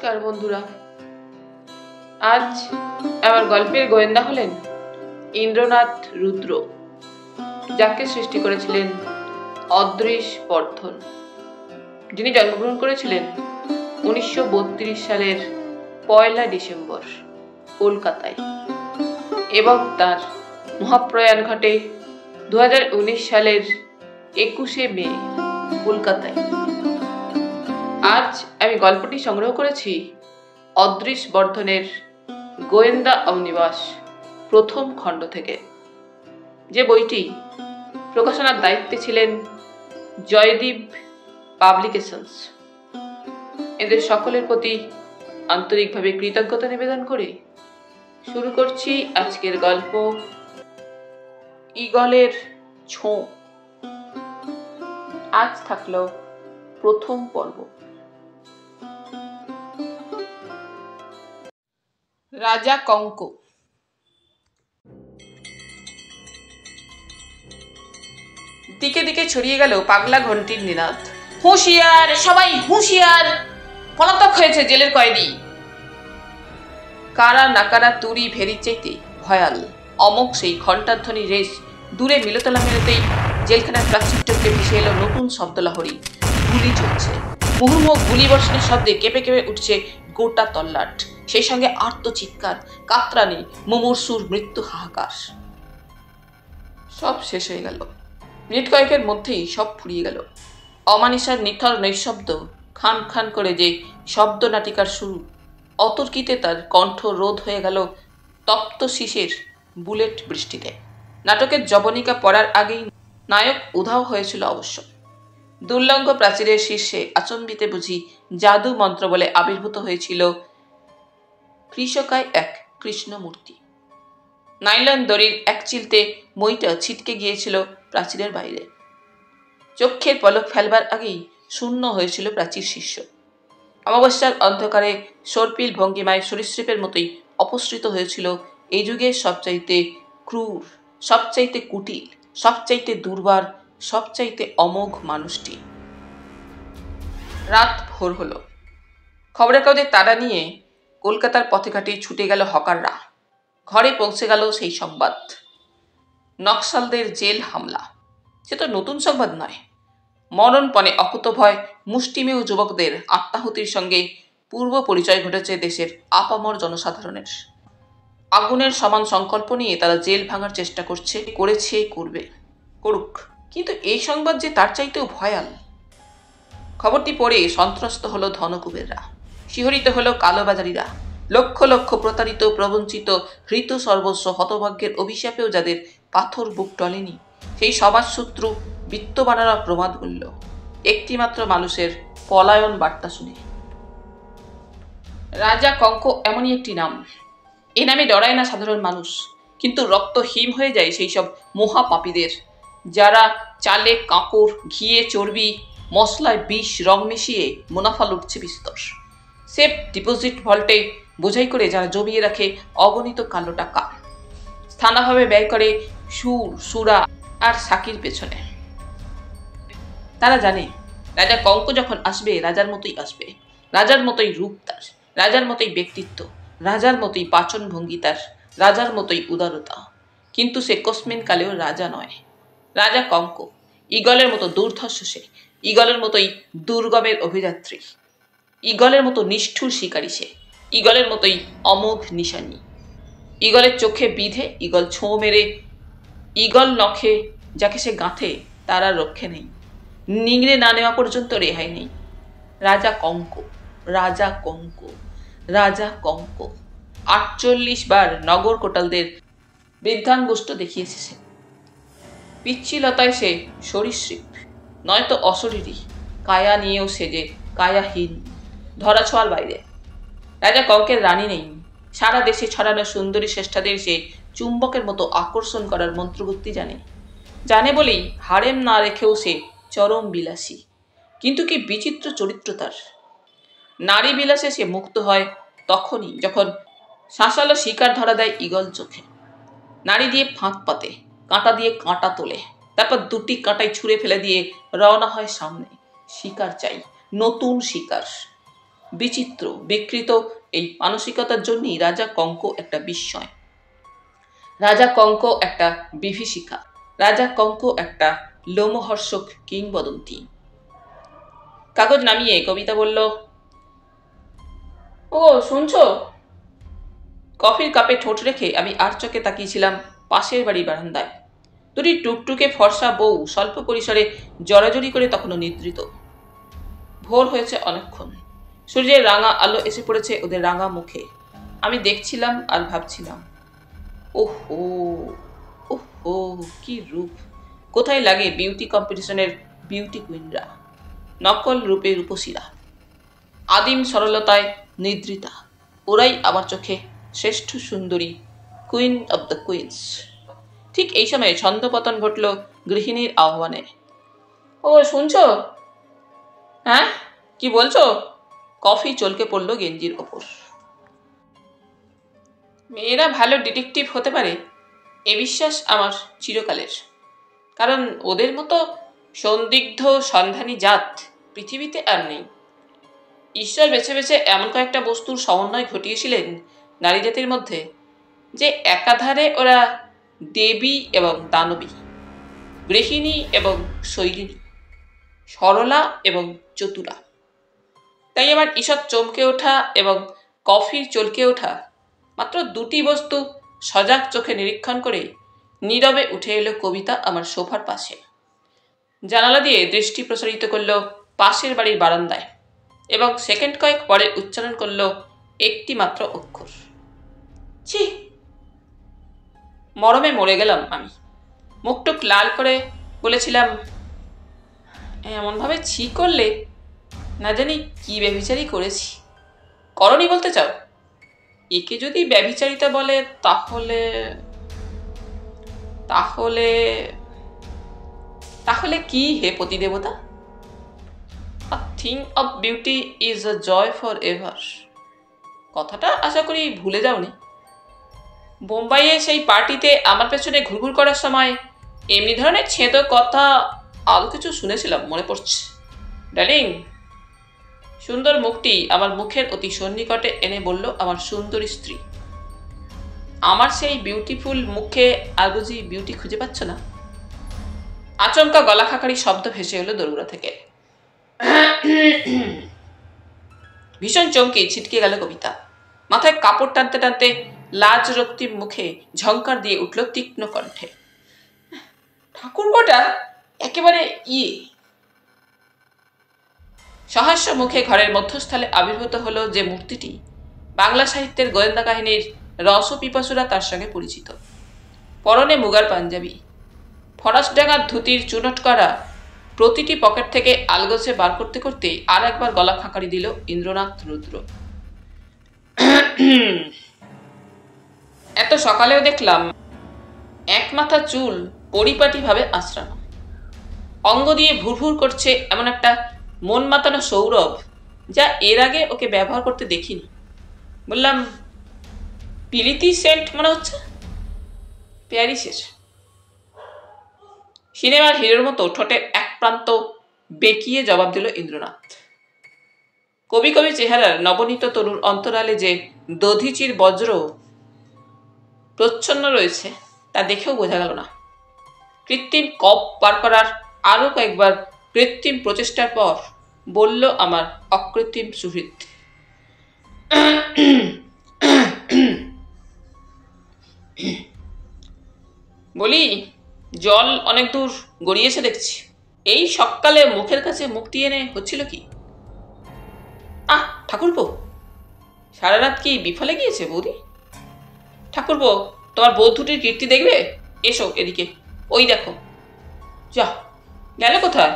নমস্কার বন্ধুরা, আজ আমার গল্পের গোয়েন্দা হলেন ইন্দ্রনাথ রুদ্র, যাকে সৃষ্টি করেছিলেন অদৃশ বর্ধন, যিনি জন্মগ্রহণ করেছিলেন 1932 সালের 1 ডিসেম্বর কলকাতায় এবং তার মহাপ্রয়াণ ঘটে 2019 সালের 21 মে কলকাতায়। আজ আমি গল্পটি সংগ্রহ করেছি অদৃশ বর্ধনের গোয়েন্দা অমনিবাস প্রথম খণ্ড থেকে, যে বইটি প্রকাশনার দায়িত্বে ছিলেন জয়দীপ পাবলিকেশনস। এদের সকলের প্রতি আন্তরিকভাবে কৃতজ্ঞতা নিবেদন করে শুরু করছি আজকের গল্প ঈগলের ছোঁ। আজ থাকলো প্রথম পর্ব। রাজা কঙ্ক। দিকে দিকে ছড়িয়ে গেল পাগলা ঘন্টির নিনাদ। হুঁশিয়ার, সবাই হুঁশিয়ার, পলাতক হয়েছে জেলের কয়েদি। কারা নাকারা তুড়ি ভেরি চাইতে ভয়াল অমোঘ সেই ঘণ্টার ধ্বনি রেশ দূরে মিলতলা মেলতেই জেলখানার প্রাচীরটকে ভেসে এলো নতুন শব্দলাহরী। গুলি চলছে, মুহুর্মুহ গুলি বর্ষণের শব্দে কেঁপে কেঁপে উঠছে গোটা তল্লাট, সেই সঙ্গে আর্ত চিৎকার, কাতরানি, মুমূর্ষুর মৃত্যু হাহাকার। সব শেষ হয়ে গেল। মিনিট কয়েকের মধ্যেই সব ফুরিয়ে গেল। অমানিসার নিথর নৈশব্দ খান খান করে যে শব্দ নাটিকার শুরু, অতর্কিতে তার কণ্ঠ রোধ হয়ে গেল তপ্ত শীষের বুলেট বৃষ্টিতে। নাটকের জবনিকা পড়ার আগেই নায়ক উধাও হয়েছিল অবশ্য। দুর্লঙ্ঘ প্রাচীরের শীর্ষে আচম্বিতে বুঝি জাদু মন্ত্র বলে আবির্ভূত হয়েছিল কৃষকায় এক কৃষ্ণমূর্তি। নাইলন দড়ির এক চিলতে মইটা ছিটকে গিয়েছিল প্রাচীরের বাইরে। চক্ষের পলক ফেলবার আগেই শূন্য হয়েছিল প্রাচীর শীর্ষ। অমাবস্যার অন্ধকারে সর্পিল ভঙ্গিমায় সরীসৃপের মতোই অপসৃত হয়েছিল এই যুগের সবচাইতে ক্রূর, সবচাইতে কুটিল, সবচাইতে দুর্বার, সবচাইতে অমোঘ মানুষটি। রাত ভোর হলো। খবরের কাগজে তাড়া নিয়ে কলকাতার পথে ঘাটে ছুটে গেল হকাররা। ঘরে পৌঁছে গেল সেই সংবাদ, নকশালদের জেল হামলা। সে তো নতুন সংবাদ নয়। মরণপণে অকুতভয় মুষ্টিমেয় যুবকদের আত্মাহুতির সঙ্গে পূর্ব পরিচয় ঘটেছে দেশের আপামর জনসাধারণের। আগুনের সমান সংকল্প নিয়ে তারা জেল ভাঙার চেষ্টা করবে, করুক। কিন্তু এই সংবাদ যে তার চাইতেও ভয়াল। খবরটি পড়ে সন্ত্রস্ত হলো ধনকুবেররা, শিহরিত হলো কালোবাজারিরা, লক্ষ লক্ষ প্রতারিত, প্রবঞ্চিত, হৃত সর্বস্ব হতভাগ্যের অভিশাপেও যাদের পাথর বুক টলেনি, সেই সমাজশত্রু বিত্তবানারা প্রমাদ মূল্য একটিমাত্র মানুষের পলায়ন বার্তা শুনে। রাজা কঙ্ক এমনই একটি নাম। এ নামে ডরায় না সাধারণ মানুষ, কিন্তু রক্ত হিম হয়ে যায় সেই সব মহাপাপীদের, যারা চালে কাঁকর, ঘিয়ে চর্বি, মশলায় বিষ, রং মিশিয়ে মুনাফা লুটছে বিস্তর। সেফ ডিপোজিট ভল্টে বোঝাই করে যারা জমিয়ে রাখে অগণিত কালো টাকা, স্থানাভাবে ব্যয় করে সুর, সুরা আর সাকির পেছনে। তারা জানে রাজা কঙ্ক যখন আসবে রাজার মতোই আসবে, রাজার মতোই রূপ তার, রাজার মতোই ব্যক্তিত্ব, রাজার মতোই পাচন ভঙ্গি তার, রাজার মতোই উদারতা। কিন্তু সে কস্মিন কালেও রাজা নয়। রাজা কঙ্ক ঈগলের মতো দুর্ধর্ষ, সে ঈগলের মতোই দুর্গমের অভিযাত্রী, ঈগলের মতো নিষ্ঠুর শিকারী, সে ঈগলের মতোই অমোঘ নিশানী। ঈগলের চোখে বিধে, ঈগল ছোঁ মেরে, ঈগল নখে যাকে সে গাঁথে তার আর রক্ষে নেই, নিংড়ে না নেওয়া পর্যন্ত রেহাই নেই। রাজা কঙ্ক, রাজা কঙ্ক, রাজা কঙ্ক। 48 বার নগর কোটালদের বৃদ্ধাঙ্গুষ্ঠ দেখিয়েছে সে। পিচ্ছিলতায় সে সরীসৃপ, নয়তো অশরীরী, কায়া নিয়েও সে যে কায়াহীন, ধরাছোঁয়ার বাইরে। রাজা কঙ্কের রানী নেই। সারা দেশে ছড়ানো সুন্দরী শ্রেষ্ঠাদের সে চুম্বকের মতো আকর্ষণ করার মন্ত্রগুপ্তি জানে বলেই হারেম না রেখেও সে চরম বিলাসী। কিন্তু কি বিচিত্র চরিত্র তার। নারী বিলাসে সে মুক্ত হয় তখনই যখন শাঁসালো শিকার ধরা দেয় ঈগল চোখে। নারী দিয়ে ফাঁক পাতে, কাঁটা দিয়ে কাঁটা তোলে, তারপর দুটি কাঁটাই ছুঁড়ে ফেলে দিয়ে রওনা হয় সামনে। শিকার চাই, নতুন শিকার। বিচিত্র বিকৃত এই মানসিকতার জন্যই রাজা কঙ্ক একটা বিস্ময়, রাজা কঙ্ক একটা বিভীষিকা, রাজা কঙ্ক একটা লোমহর্ষক কিংবদন্তি। কাগজ নামিয়ে কবিতা বলল, ও শুনছো? কফির কাপে ঠোঁট রেখে আমি আর চোখে তাকিয়েছিলাম পাশের বাড়ির বারান্দায়। দুটি টুকটুকে ফর্সা বউ স্বল্প পরিসরে জড়াজড়ি করে তখনও নিদ্রিত। ভোর হয়েছে অনেকক্ষণ। সূর্যের রাঙা আলো এসে পড়েছে ওদের রাঙা মুখে। আমি দেখছিলাম আর ভাবছিলাম, ওহো ওহো, কি রূপ! কোথায় লাগে বিউটি কম্পিটিশনের বিউটি কুইনরা, নকল রূপে রূপসীরা, আদিম সরলতায় নিদ্রিতা, ওরাই আমার চোখে শ্রেষ্ঠ সুন্দরী, কুইন অব দ্য কুইন্স। ঠিক এই সময় ছন্দপতন ঘটল গৃহিণীর আহ্বানে। ও শুনছো? হ্যাঁ, কি বলছো? কফি চলকে পড়ল গেঞ্জির ওপর। মেয়েরা ভালো ডিটেকটিভ হতে পারে এ বিশ্বাস আমার চিরকালের, কারণ ওদের মতো সন্দিগ্ধ সন্ধানী জাত পৃথিবীতে আর নেই। ঈশ্বর বেছে বেছে এমন কয়েকটা বস্তুর সমন্বয় ঘটিয়েছিলেন নারী জাতির মধ্যে, যে একাধারে ওরা দেবী এবং দানবী, গৃহিণী এবং শৈলিনী, সরলা এবং চতুরা। তাই আমার ঈষৎ চমকে ওঠা এবং কফির চলকে ওঠা মাত্র দুটি বস্তু সজাগ চোখে নিরীক্ষণ করে নীরবে উঠে এলো কবিতা আমার সোফার পাশে। জানালা দিয়ে দৃষ্টি প্রসারিত করল পাশের বাড়ির বারান্দায় এবং সেকেন্ড কয়েক পরে উচ্চারণ করল একটি মাত্র অক্ষর। ছি! মরমে মরে গেলাম আমি। মুখটুক লাল করে বলেছিলাম, এমনভাবে ছি করলে না জানি কি ব্যভিচারী করেছি। করনি বলতে চাও? একে যদি ব্যভিচারিতা বলে তাহলে তাহলে তাহলে কি হে পতি দেবতা? A thing of beauty is a joy forever. কথাটা আশা করি ভুলে যাওনি। বোম্বাইয়ে সেই পার্টিতে আমার পেছনে ঘুরঘুর করার সময় এমনি ধরনের ছেঁদো কথা আরও কিছু শুনেছিলাম, মনে পড়ছে। ডার্লিং, সুন্দর মুখটি আমার মুখের অতি সন্নিকটে এনে বলল আমার সুন্দরী স্ত্রী। আমার সেই বিউটিফুল মুখে আর বুঝি বিউটি খুঁজে পাচ্ছ না? আচমকা গলা খাকারি শব্দ ভেসে এলো দরুরা থেকে। ভীষণ চমকে ছিটকে গেল কবিতা। মাথায় কাপড় টানতে টানতে লাজ রক্তিম মুখে ঝংকার দিয়ে উঠল তীক্ষ্ণ কণ্ঠে, ঠাকুরপোটা একেবারে সহাস্য মুখে ঘরের মধ্যস্থলে আবির্ভূত হলো যে মূর্তিটি বাংলা সাহিত্যের গোয়েন্দা কাহিনীর রসপিপাসুরা তার সঙ্গে পরিচিত। পরনে মুগার পাঞ্জাবি, ফরাসডাঙ্গার ধুতির চুনট করা প্রতিটি পকেট থেকে আলগোছে বার করতে করতে আর একবার গলা খাঁকারি দিল ইন্দ্রনাথ রুদ্র। এত সকালেও দেখলাম এক মাথা চুল পরিপাটিভাবে আঁচড়ানো, অঙ্গ দিয়ে ভুরভুর করছে এমন একটা মন মাতানো সৌরভ, যা এর আগে ওকে ব্যবহার করতে দেখিনি। বললাম, পিলিতি সেন্ট মনে হচ্ছে। প্যারিসের। সিনেমার হিরোর মতো ঠোঁটের এক প্রান্ত বেঁকিয়ে জবাব দিল ইন্দ্রনাথ। কবি কবি চেহারার নবনীত তরুর অন্তরালে যে দধিচির বজ্র প্রচ্ছন্ন রয়েছে তা দেখেও বোঝা গেল না। কৃত্রিম কপ পার করার আরো কয়েকবার কৃত্রিম প্রচেষ্টার পর বলল আমার অকৃত্রিম সুহৃদ, বলি, জল অনেক দূর গড়িয়েছে দেখছি। এই সকালে মুখের কাছে মুক্তি এনে হচ্ছিল কি? ঠাকুরপো, সারা রাত কি বিফলে গিয়েছে বৌদি? ঠাকুরপো, তোমার বৌদ্ধটির কীর্তি দেখবে? এসো এদিকে, ওই দেখো। যা, গেল কোথায়?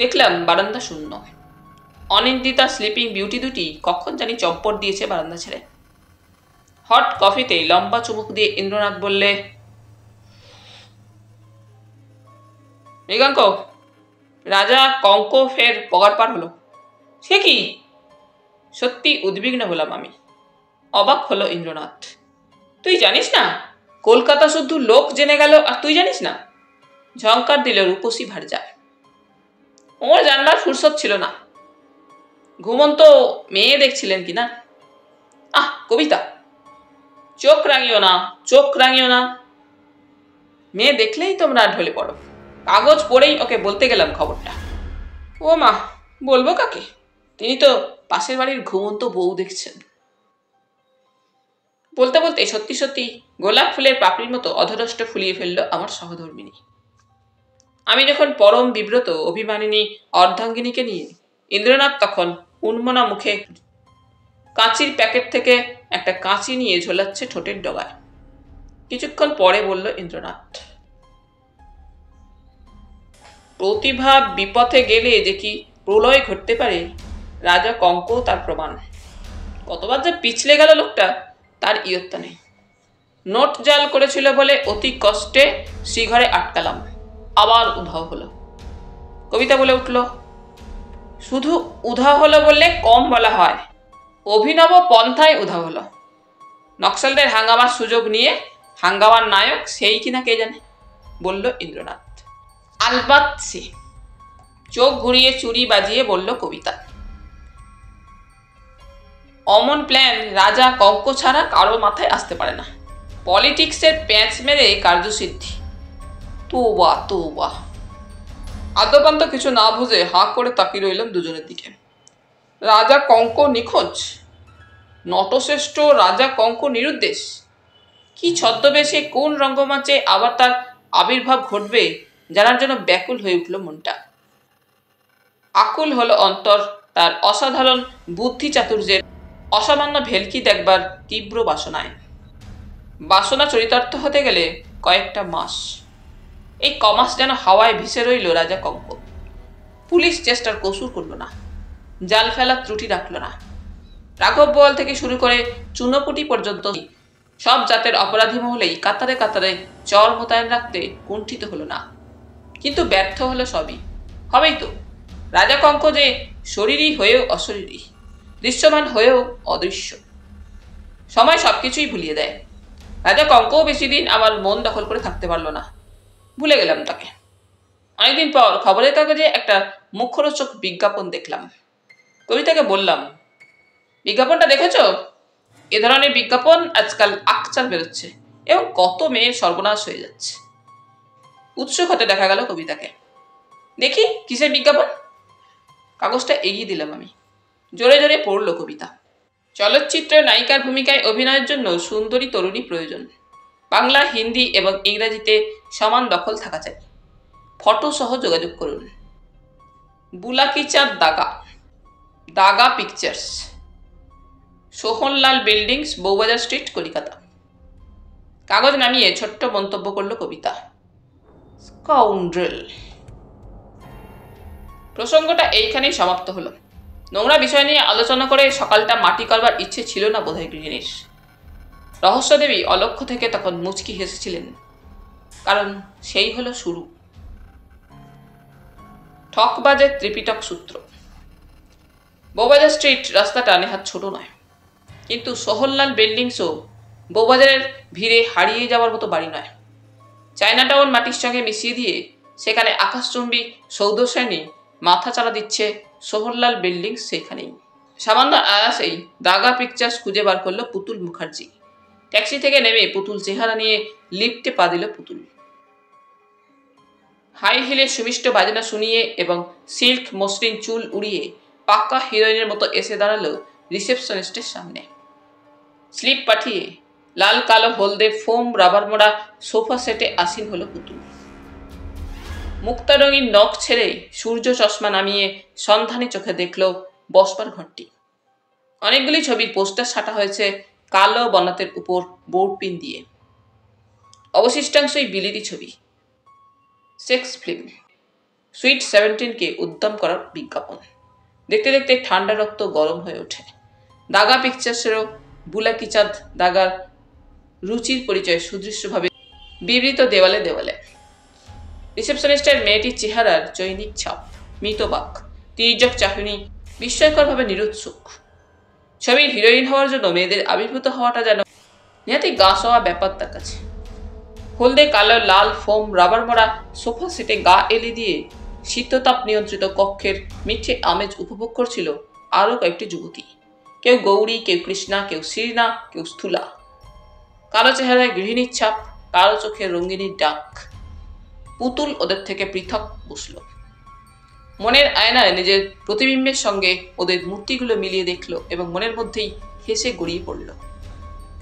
দেখলাম বারান্দা শূন্য। অনিন্দিতা স্লিপিং বিউটি দুটি কখন জানি চম্পট দিয়েছে বারান্দা ছেড়ে। হট কফিতে লম্বা চুমুক দিয়ে ইন্দ্রনাথ বললে, মৃগাঙ্ক, রাজা কঙ্ক ফের পগার পার হলো। সে কি? সত্যি উদ্বিগ্ন হলাম আমি। অবাক হলো ইন্দ্রনাথ। তুই জানিস না? কলকাতা শুধু লোক জেনে গেল আর তুই জানিস না? ঝংকার দিল রূপসী ভারজা। ওর জানবার ফুরসত ছিল না। ঘুমন্ত মেয়ে দেখছিলেন কিনা? কবিতা, চোখ রাঙিও না, চোখ রাঙিও না। মেয়ে দেখলেই তোমরা ঢলে পড়ো। কাগজ পড়েই ওকে বলতে গেলাম খবরটা। ও মা, বলবো কাকে? তিনি তো পাশের বাড়ির ঘুমন্ত বউ দেখছেন। বলতে বলতে সত্যি সত্যি গোলাপ ফুলের পাপড়ির মতো অধরষ্ট ফুলিয়ে ফেলল আমার সহধর্মিনী। আমি যখন পরম বিব্রত অভিমানিনী অর্ধাঙ্গিনীকে নিয়ে, ইন্দ্রনাথ তখন উন্মনা মুখে কাঁচির প্যাকেট থেকে একটা কাঁচি নিয়ে ঝোলাচ্ছে ঠোঁটের ডগায়। কিছুক্ষণ পরে বলল ইন্দ্রনাথ, প্রতিভা বিপথে গেলে যে কি প্রলয় ঘটতে পারে, রাজা কঙ্ক তার প্রমাণ। কতবার যে পিছলে গেল লোকটা, তার ইয়ত্তা নেই। নোট জাল করেছিল বলে অতি কষ্টে শ্রীঘরে আটকালাম, আবার উধাও হলো। কবিতা বলে উঠল, শুধু উধাও হলো বললে কম বলা হয়, অভিনব পন্থায় উধাও হলো। নকশালদের হাঙ্গামার সুযোগ নিয়ে হাঙ্গামার নায়ক সেই কিনা কে জানে, বলল ইন্দ্রনাথ। আলবাত সে, চোখ ঘুরিয়ে চুরি বাজিয়ে বলল কবিতা। অমন প্ল্যান রাজা কঙ্ক ছাড়া কারো মাথায় আসতে পারে না। পলিটিক্সের প্যাঁচ মেরে কার্যসিদ্ধি। তোবা তোবা। আদ্যপান্ত কিছু না বুঝে হাঁ করে তাকিয়ে রইলাম দুজনের দিকে। রাজা কঙ্ক নিখোঁজ, নটশ্রেষ্ঠ রাজা কঙ্ক নিরুদ্দেশ। কি ছদ্মবেশে কোন রঙ্গমঞ্চে আবার তার আবির্ভাব ঘটবে জানার জন্য ব্যাকুল হয়ে উঠল মনটা। আকুল হলো অন্তর তার অসাধারণ বুদ্ধি চাতুর্যের অসামান্য ভেলকি দেখবার তীব্র বাসনায়। বাসনা চরিতার্থ হতে গেলে কয়েকটা মাস। এই কমাস যেন হাওয়ায় ভেসে রইল রাজা কঙ্ক। পুলিশ চেষ্টার কসুর করল না, জাল ফেলার ত্রুটি রাখল না। রাঘব বোয়াল থেকে শুরু করে চুনোপুটি পর্যন্ত সব জাতের অপরাধী মহলেই কাতারে কাতারে চর মোতায়েন রাখতে কুণ্ঠিত হলো না। কিন্তু ব্যর্থ হলো সবই। হবেই তো। রাজা কঙ্ক যে শরীরী হয়েও অশরীরী, দৃশ্যমান হয়েও অদৃশ্য। সময় সবকিছুই ভুলিয়ে দেয়। রাজা কঙ্কও বেশি দিন আমার মন দখল করে থাকতে পারল না। ভুলে গেলাম তাকে। অনেকদিন পর খবরের কাগজে একটা মুখরোচক বিজ্ঞাপন দেখলাম। কবিতাকে বললাম, বিজ্ঞাপনটা দেখেছ? এ ধরনের বিজ্ঞাপন আজকাল আকচাল বেরোচ্ছে এবং কত মেয়ের সর্বনাশ হয়ে যাচ্ছে। উৎসুক হতে দেখা গেল কবিতাকে। দেখি কিসের বিজ্ঞাপন? কাগজটা এগিয়ে দিলাম আমি। জোরে জোরে পড়ল কবিতা। চলচ্চিত্রের নায়িকার ভূমিকায় অভিনয়ের জন্য সুন্দরী তরুণী প্রয়োজন। বাংলা, হিন্দি এবং ইংরেজিতে সমান দখল থাকা চাই। ফটো সহ যোগাযোগ করুন। Bulakichand Daga, Daga pictures, Sohanlal buildings, Bowbazar street, Calcutta. কাগজ নামিয়ে ছোট্ট মন্তব্য করল কবিতা, স্কাউন্ড্রেল। প্রসঙ্গটা এইখানেই সমাপ্ত হলো। নোংরা বিষয় নিয়ে আলোচনা করে সকালটা মাটি করবার ইচ্ছে ছিল না বোধহয় গৃহিণীর। রহস্যদেবী অলক্ষ্য থেকে তখন মুচকি হেসেছিলেন, কারণ সেই হলো শুরু। ঠকবাজের ত্রিপিটক সূত্র। বউবাজার স্ট্রিট রাস্তাটা নেহাত ছোট নয়, কিন্তু সোহনলাল বিল্ডিংসও বউবাজারের ভিড়ে হারিয়ে যাওয়ার মতো বাড়ি নয়। চায়নাটাউন মাটির সঙ্গে মিশিয়ে দিয়ে সেখানে আকাশচুম্বী সৌধ শ্রেণী মাথা চালা দিচ্ছে সোহনলাল বিল্ডিংস সেখানেই। সামান্য আয়াসেই দাগা পিকচার্স খুঁজে বার করলো পুতুল মুখার্জি। ট্যাক্সি থেকে নেমে পুতুল চেহারা নিয়ে লিফটে পা দিল পুতুল। হাই হিলে সুমিষ্ট বাজনা শুনিয়ে এবং সিল্ক মসৃণ চুল উড়িয়ে পাক্কা হিরোইনের মতো এসে দাঁড়ালো রিসেপশনিস্টের সামনে। স্লিপ পাঠিয়ে লাল কালো হলদে ফোম রাবার মোড়া সোফা সেটে আসীন হলো পুতুল। মুক্তা রঙিন নখ ছেড়ে সূর্য চশমা নামিয়ে সন্ধানী চোখে দেখল বসবার ঘরটি। অনেকগুলি ছবির পোস্টার সাটা হয়েছে কালো বনাতের উপর বোর্ড পিন দিয়ে। অবশিষ্টাংশই বিলিতি ছবি, সেক্স ফিল্ম। সুইট 17কে উদ্যম করার বিজ্ঞাপন। দেখতে দেখতে ঠান্ডা রক্ত গরম হয়ে ওঠে। দাগা পিকচার্সেরও বুলাকিচাঁদ দাগার রুচির পরিচয় সুদৃশ্যভাবে বিবৃত দেওয়ালে দেওয়ালে। রিসেপশনিস্টের মেয়েটির চেহারার চৈনিক ছাপ, মৃতবাক, তির্যক চাহনি, বিস্ময়করভাবে নিরুৎসুক। ছবির হিরোইন হওয়ার জন্য মেয়েদের আবির্ভূত হওয়াটা যেন নিহাতি গা সওয়া ব্যাপার তার কাছে। হলদে কালো লাল ফোম রাবার মোড়া সোফা সেটে গা এলি দিয়ে শীততাপ নিয়ন্ত্রিত কক্ষের মিঠে আমেজ উপভোগ করছিল আরও কয়েকটি যুবতী, কেউ গৌরী, কেউ কৃষ্ণা, কেউ শ্রীনা, কেউ স্থূলা। কালো চেহারায় গৃহিণীর ছাপ, কালো চোখের রঙ্গিনীর ডাক। পুতুল ওদের থেকে পৃথক বসল। মনের আয়নায় নিজের প্রতিবিম্বের সঙ্গে ওদের মূর্তিগুলো মিলিয়ে দেখল এবং মনের মধ্যেই হেসে গড়িয়ে পড়ল।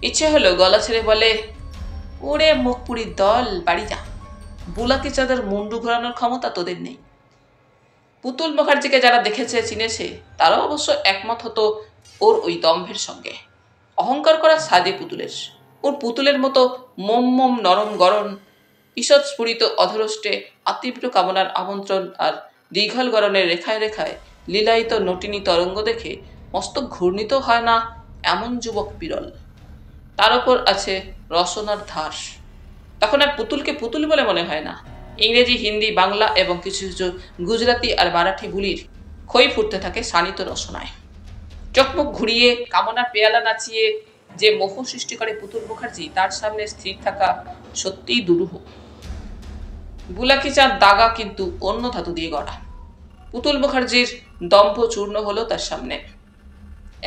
ইচ্ছে হলো গলা ছেড়ে বলে, ওরে মুখপুরীর দল, বাড়ি যা, বুলাকি চাঁদের মুন্ডু ঘোরানোর ক্ষমতা তোদের নেই। পুতুল মুখার্জিকে যারা দেখেছে, চিনেছে, তারাও অবশ্য একমত হতো ওর ওই দম্ভের সঙ্গে। অহংকার করা সাদে পুতুলের। ওর পুতুলের মতো মোম মোম নরম গরণ, ঈষৎ স্ফুরিত অধরষ্টে আতীব্র কামনার আমন্ত্রণ আর দীঘল গরণের রেখায় রেখায় লীলায়িত নটিনী তরঙ্গ দেখে মস্তক ঘূর্ণিত হয় না এমন যুবক বিরল। তার ওপর আছে রসনার ধাস। তখন আর পুতুলকে পুতুল বলে মনে হয় না। ইংরেজি, হিন্দি, বাংলা এবং কিছু কিছু গুজরাটি আর মারাঠি বুলির খই ফুটতে থাকে শানিত রসনায়। চোখমুখ ঘুরিয়ে কামনার পেয়ালা নাচিয়ে যে মোহ সৃষ্টি করে পুতুল মুখার্জি, তার সামনে স্থির থাকা সত্যিই দুরূহ। বুলাকি চাঁদ দাগা কিন্তু অন্য ধাতু দিয়ে গড়া। পুতুল মুখার্জির দম্ভ চূর্ণ হলো তার সামনে।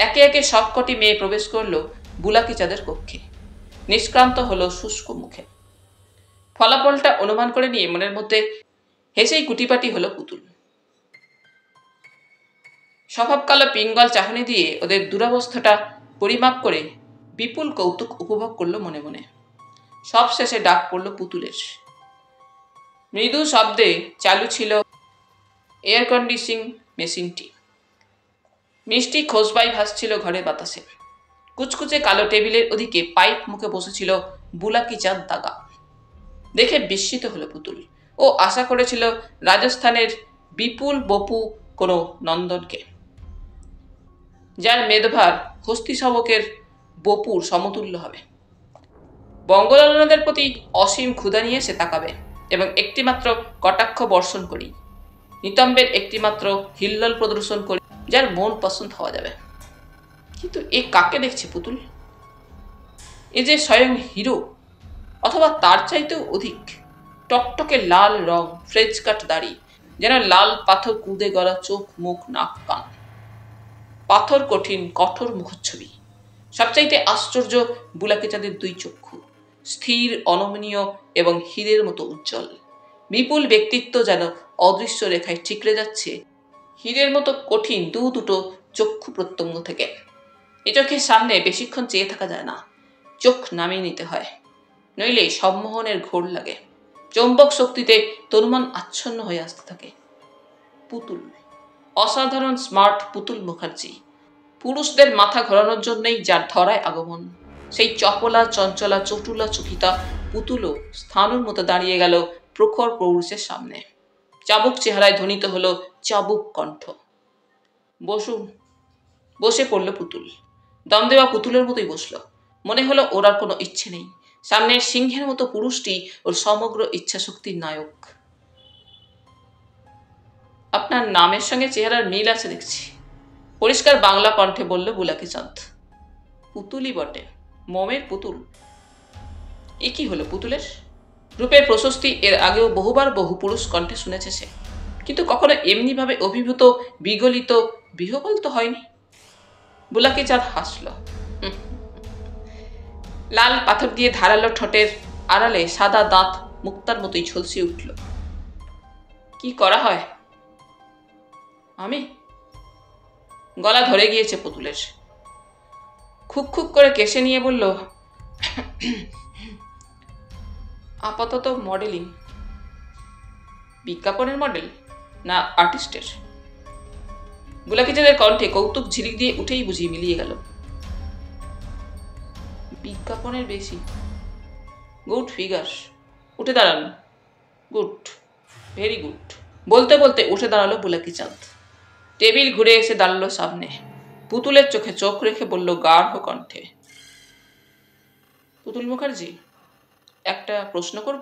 একে একে সবকটি মেয়ে প্রবেশ করলো বুলাকি চাঁদের কক্ষে। নিষ্ক্রান্ত হলো শুষ্ক মুখে। ফলাফলটা অনুমান করে নিয়ে মনের মধ্যে হেসেই কুটিপাটি হলো পুতুল। স্বভাব কালো পিঙ্গল চাহনি দিয়ে ওদের দুরবস্থাটা পরিমাপ করে বিপুল কৌতুক উপভোগ করলো মনে মনে। সব শেষে ডাক পড়ল পুতুলের। মৃদু শব্দে চালু ছিল এয়ার কন্ডিশনিং মেশিনটি। মিষ্টি খোসবাই ভাসছিল ঘরের বাতাসে। কুচকুচে কালো টেবিলের ওদিকে পাইপ মুখে বসেছিল বুলাকি চাঁদ দাগা। দেখে বিস্মিত হলো পুতুল। ও আশা করেছিল রাজস্থানের বিপুল বপু কোনো নন্দনকে, যার মেদভার হস্তি শাবকের বপুর সমতুল্য হবে। বঙ্গলালনাদের প্রতি অসীম ক্ষুধা নিয়ে সে তাকাবে এবং একটিমাত্র কটাক্ষ বর্ষণ করি, নিতম্বের একটিমাত্র হিল্লোল প্রদর্শন করি, যার মন পছন্দ হওয়া যাবে। কিন্তু এ কাকে দেখছে পুতুল? এ যে স্বয়ং হিরো, অথবা তার চাইতেও অধিক। টকটকে লাল রং, ফ্রেঞ্চ কাট দাড়ি, যেন লাল পাথর কুঁদে গড়া চোখ, মুখ, নাক, কান। পাথর কঠিন কঠোর মুখচ্ছবি। সবচাইতে আশ্চর্য বুলাকি চাঁদের দুই চক্ষু, স্থির, অনমনীয় এবং হীরের মতো উজ্জ্বল। বিপুল ব্যক্তিত্ব যেন অদৃশ্য রেখায় ঠিকরে যাচ্ছে হীরের মতো কঠিন দুটো চক্ষু প্রত্যঙ্গ থেকে। এ চোখের সামনে বেশিক্ষণ চেয়ে থাকা যায় না, চোখ নামিয়ে নিতে হয়, নইলে সম্মোহনের ঘোর লাগে। চৌম্বক শক্তিতে তনুমন আচ্ছন্ন হয়ে আসতে থাকে। পুতুল, অসাধারণ স্মার্ট পুতুল মুখার্জি, পুরুষদের মাথা ঘোরানোর জন্যই যার ধরায় আগমন। সেই চপলা, চঞ্চলা, চটুলা চকিতা পুতুলও স্থানুর মতো দাঁড়িয়ে গেল প্রখর পৌরুষের সামনে। চাবুক চেহারায় ধ্বনিত হলো চাবুক কণ্ঠ। বসুন। বসে পড়ল পুতুল। দম দেওয়া পুতুলের মতোই বসল। মনে হলো ওর আর কোনো ইচ্ছে নেই। সামনের সিংহের মতো পুরুষটি ওর সমগ্র ইচ্ছাশক্তির নায়ক। আপনার নামের সঙ্গে চেহারার মিল আছে দেখছি, পরিষ্কার বাংলা কণ্ঠে বলল বুলাকি চাঁদ। পুতুলই বটে, মোমের পুতুল। এ কি হলো পুতুলের? রূপের প্রশস্তি এর আগেও বহুবার বহু পুরুষ কণ্ঠে শুনেছে সে, কিন্তু কখনো এমনিভাবে অভিভূত, বিগলিত, বিহ্বল তো হয়নি। বুলাকি চাঁদ হাসল। লাল পাথর দিয়ে ধারালো ঠোঁটের আড়ালে সাদা দাঁত মুক্তার মতোই ঝলসে উঠল। কি করা হয়? আমি? গলা ধরে গিয়েছে পুতুলের। খুক খুক করে কেশে নিয়ে বলল, আপাতত মডেলিং। বিজ্ঞাপনের মডেল না আর্টিস্টের? বুলাকি চাঁদের কণ্ঠে কৌতুক ঝিলিক দিয়ে উঠেই বুঝিয়ে মিলিয়ে গেল। বিজ্ঞাপনের বেশি। Good figure. উঠে দাঁড়ান। Good, very good. বলতে বলতে উঠে দাঁড়ালো বুলাকি চাঁদ। টেবিল ঘুরে এসে দাঁড়ালো সামনে। পুতুলের চোখে চোখ রেখে বলল গাঢ় কণ্ঠে, পুতুল মুখার্জি, একটা প্রশ্ন করব?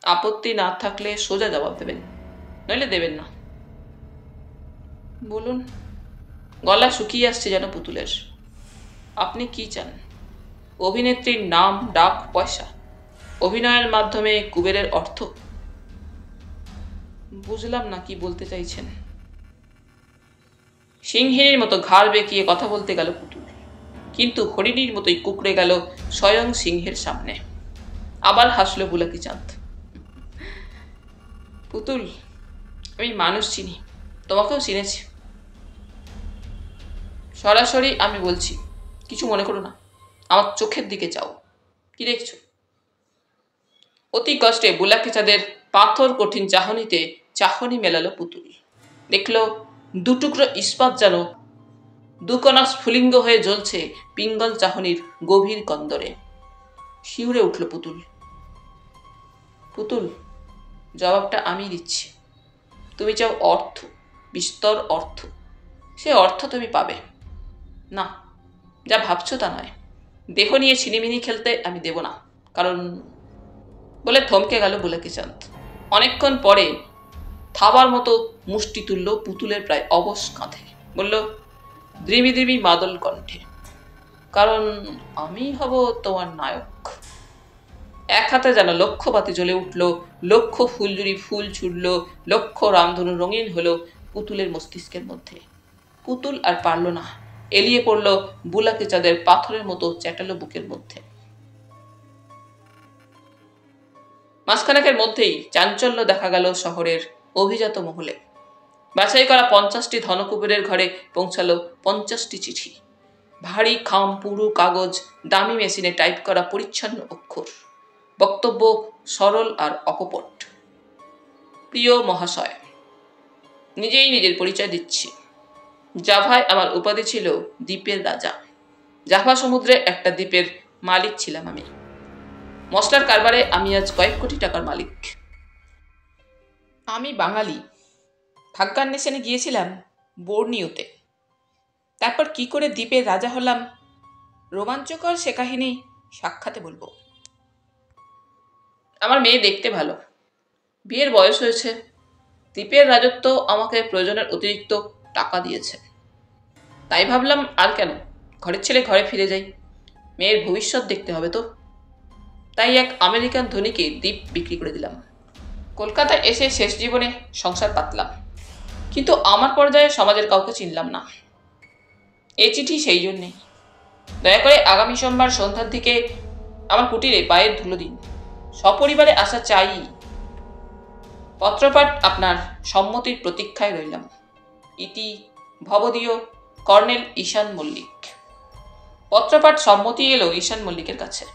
আপত্তি না থাকলে সোজা জবাব দেবেন, নইলে দেবেন না। বলুন। গলা শুকিয়ে আসছে যেন পুতুলের। আপনি কি চান? অভিনেত্রীর নাম, ডাক, পয়সা? অভিনয়ের মাধ্যমে কুবেরের অর্থ? বুঝলাম না কি বলতে চাইছেন। সিংহিনীর মতো ঘাড় বেঁকিয়ে কথা বলতে গেল পুতুল, কিন্তু হরিণীর মতোই কুকড়ে গেল স্বয়ং সিংহের সামনে। আবার হাসলো বুলাকি চাঁদ। পুতুল, আমি মানুষ চিনি, তোমাকেও চিনেছি। সরাসরি আমি বলছি, কিছু মনে করো না, আমার চোখের দিকে চাও। কি দেখছো? অতি কষ্টে বুলাকি চাঁদের পাথর কঠিন চাহনিতে চাহনি মেলালো পুতুল। দেখল দুটুকরো ইস্পাত যেন দুকণা স্ফুলিঙ্গ হয়ে জ্বলছে পিঙ্গল চাহনির গভীর কন্দরে। শিউরে উঠল পুতুল। পুতুল, জবাবটা আমি দিচ্ছি। তুমি চাও অর্থ, বিস্তর অর্থ। সে অর্থ তুমি পাবে না, যা ভাবছো তা নয়। দেহ নিয়ে ছিনিমিনি খেলতে আমি দেব না, কারণ বলে থমকে গেল বুলাকি চাঁদ। অনেকক্ষণ পরে থাবার মতো মুষ্টি তুলল পুতুলের প্রায় অবশ কাঁধে। বলল দ্রিমি দ্রিমি মাদল কণ্ঠে, কারণ আমি হব তোমার নায়ক। এক হাতে যেন লক্ষ্যপাতে জ্বলে উঠল, লক্ষ ফুলজুরি ফুল ছুড়ল, লক্ষ রামধনু রঙিন হলো পুতুলের মস্তিষ্কের মধ্যে। পুতুল আর পারল না, এলিয়ে পড়ল বুলাকি চাঁদের পাথরের মতো চ্যাটালো বুকের মধ্যে। মাসখানেকের মধ্যেই চাঞ্চল্য দেখা গেল শহরের অভিজাত মহলে। বাছাই করা 50টি ধনকুবেরের ঘরে পৌঁছালো 50টি চিঠি। ভারী খাম পুরু কাগজ, দামি মেশিনে টাইপ করা পরিচ্ছন্ন অক্ষর, বক্তব্য সরল আর অকপট। প্রিয় মহাশয়, নিজেই নিজের পরিচয় দিচ্ছি। জাভায় আমার উপাধি ছিল দ্বীপের রাজা। জাভা সমুদ্রে একটা দ্বীপের মালিক ছিলাম আমি। মশলার কারবারে আমি আজ কয়েক কোটি টাকার মালিক। আমি বাঙালি, ভাগ্যান্বেষণে গিয়েছিলাম বোর্নিওতে। তারপর কি করে দ্বীপের রাজা হলাম, রোমাঞ্চকর সে কাহিনী সাক্ষাতে বলবো। আমার মেয়ে দেখতে ভালো, বিয়ের বয়স হয়েছে, দ্বীপের রাজত্ব আমাকে প্রয়োজনের অতিরিক্ত টাকা দিয়েছে। তাই ভাবলাম আর কেন, ঘরের ছেলে ঘরে ফিরে যাই, মেয়ের ভবিষ্যৎ দেখতে হবে তো। তাই এক আমেরিকান ধনীকে দ্বীপ বিক্রি করে দিলাম। কলকাতায় এসে শেষ জীবনে সংসার পাতলাম, কিন্তু আমার পর্যায়ে সমাজের কাউকে চিনলাম না। এই চিঠি সেই জন্যেই। দয়া করে আগামী সোমবার সন্ধ্যার দিকে আমার কুটিরে পায়ের ধুলো দিন। সপরিবারে আসা চাই। পত্রপাঠ আপনার সম্মতির প্রতীক্ষায় রইলাম। ইতি ভবদীয় কর্নেল ঈশান মল্লিক। পত্রপাঠ সম্মতি এলো ঈশান মল্লিকের কাছে।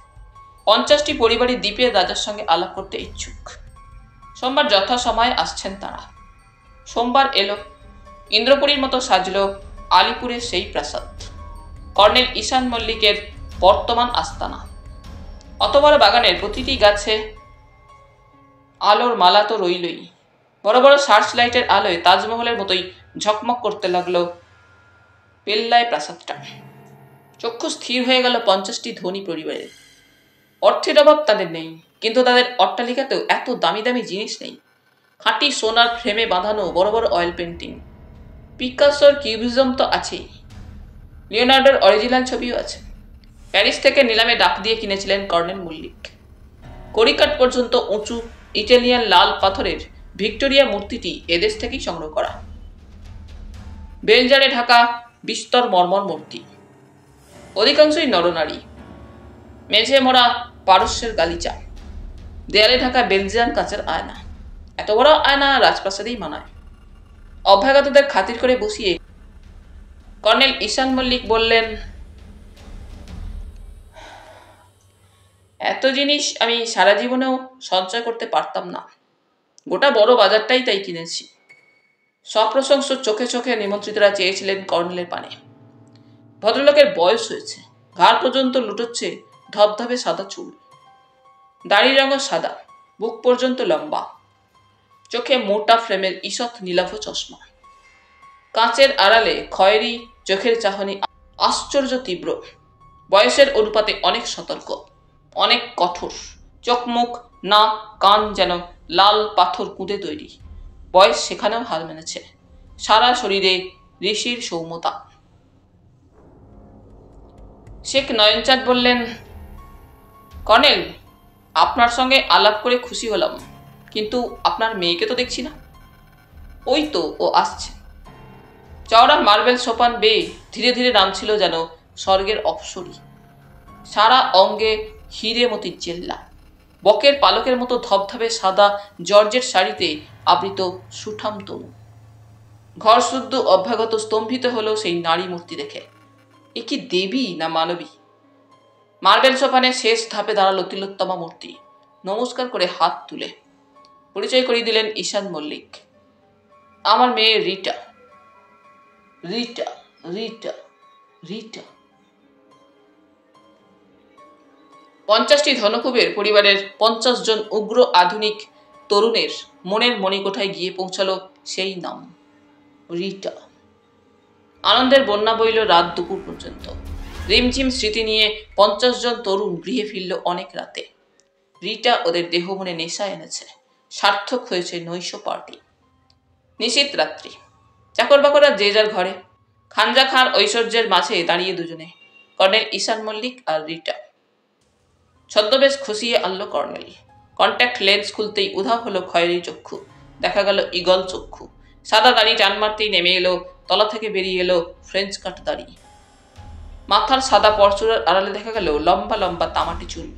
50টি পরিবারই দ্বীপের রাজার সঙ্গে আলাপ করতে ইচ্ছুক। সোমবার যথাসময়ে আসছেন তারা। সোমবার এলো, ইন্দ্রপুরীর মতো সাজল আলিপুরের সেই প্রাসাদ, কর্নেল ঈশান মল্লিকের বর্তমান আস্তানা। অত বড় বাগানের প্রতিটি গাছে আলোর মালা তো রইলই, বড় বড় সার্চ লাইটের আলোয় তাজমহলের মতোই ঝকমক করতে লাগলো পেল্লায় প্রাসাদটা। চক্ষু স্থির হয়ে গেল 50টি ধনী পরিবারের। অর্থের অভাব তাদের নেই, কিন্তু তাদের অট্টালিকাতেও এত দামি দামি জিনিস নেই। খাঁটি সোনার ফ্রেমে বাঁধানো বড় বড় অয়েল পেন্টিং, পিকাসোর কিউবিজম তো আছেই, লিওনার্ডোর অরিজিনাল ছবিও আছে। প্যারিস থেকে নিলামে ডাক দিয়ে কিনেছিলেন কর্নেল মল্লিক। কড়িকাঠ পর্যন্ত উঁচু ইটালিয়ান লাল পাথরের ভিক্টোরিয়া মূর্তিটি এদেশ থেকেই সংগ্রহ করা। বেলজারে ঢাকা বিস্তর মর্মর মূর্তি, অধিকাংশই নরনারী। মেঝে মোড়া পারস্যের গালিচা, দেয়ালে ঢাকা বেলজিয়ান কাচের আয়না। এত বড় আয়না রাজপ্রাসাদেই মানায়। অভ্যাগতদের খাতির করে বসিয়ে কর্নেল ঈশান মল্লিক বললেন, এত জিনিস আমি সারা জীবনেও সঞ্চয় করতে পারতাম না। গোটা বড় বাজারটাই তাই কিনেছি। সপ্রশংস চোখে চোখে নিমন্ত্রিতরা চেয়েছিলেন কর্নেলের পানে। ভদ্রলোকের বয়স হয়েছে, ঘাড় পর্যন্ত লুটোচ্ছে ধবধবে সাদা চুল, দাড়ি রঙও সাদা, বুক পর্যন্ত লম্বা, চোখে মোটা ফ্রেমের ঈষৎ নীলাভ চশমা। কাঁচের আড়ালে খয়েরি চোখের চাহনি আশ্চর্য তীব্র। বয়সের অনুপাতে অনেক সতর্ক, অনেক কঠোর। চোখ মুখ নাক কান যেন লাল পাথর কুঁদে তৈরি। বয়স সেখানেও হার মেনেছে। সারা শরীরে ঋষির সৌম্যতা। শেখ নয়নচাঁদ বললেন, কর্নেল, আপনার সঙ্গে আলাপ করে খুশি হলাম, কিন্তু আপনার মেয়েকে তো দেখছি না। ওই তো ও আসছে। চওড়া মার্বেল সোপান বেয়ে ধীরে ধীরে নামছিল যেন স্বর্গের অপ্সরী। সারা অঙ্গে হিরে মতির চেল্লা, বকের পালকের মতো ধবধবে সাদা জর্জের শাড়িতে আবৃত সুঠাম তনু। ঘর শুদ্ধ অভ্যাগত স্তম্ভিত হলো সেই নারী মূর্তি দেখে। এ কি দেবী না মানবী? মার্বেল সোপানে শেষ ধাপে দাঁড়ালো তিলোত্তমা মূর্তি, নমস্কার করে হাত তুলে। পরিচয় করিয়ে দিলেন ঈশান মল্লিক। আমার মেয়ে রিটা। রিটা, রিটা, রিটা। 50টি ধনকুবের পরিবারের 50 জন উগ্র আধুনিক তরুণের মনের মণিকোঠায় গিয়ে পৌঁছালো সেই নাম, রিটা। আনন্দের বন্যা বইল রাত দুপুর পর্যন্ত। রিমঝিম স্মৃতি নিয়ে 50 জন তরুণ গৃহে ফিরল অনেক রাতে। রিটা ওদের দেহ মনে নেশা এনেছে। সার্থক হয়েছে নৈশ পার্টি। নিশীত রাত্রি। চাকর বাকররা যে যার ঘরে। খানজা খান ঐশ্বর্যের মাঝে দাঁড়িয়ে দুজনে, কর্নেল ঈশান মল্লিক আর রিটা। ছদ্মবেশ খুশিয়ে আনলো কর্নেল। কন্ট্যাক্ট লেন্স খুলতেই উধাও হলো খয়েরি চক্ষু, দেখা গেল ঈগল চক্ষু। সাদা দাড়ি টান মারতেই নেমে এলো, তলা থেকে বেরিয়ে এলো ফ্রেঞ্চ কাট দাড়ি। মাথার সাদা পরচুরার আড়ালে দেখা গেল লম্বা লম্বা তামাটি চুল।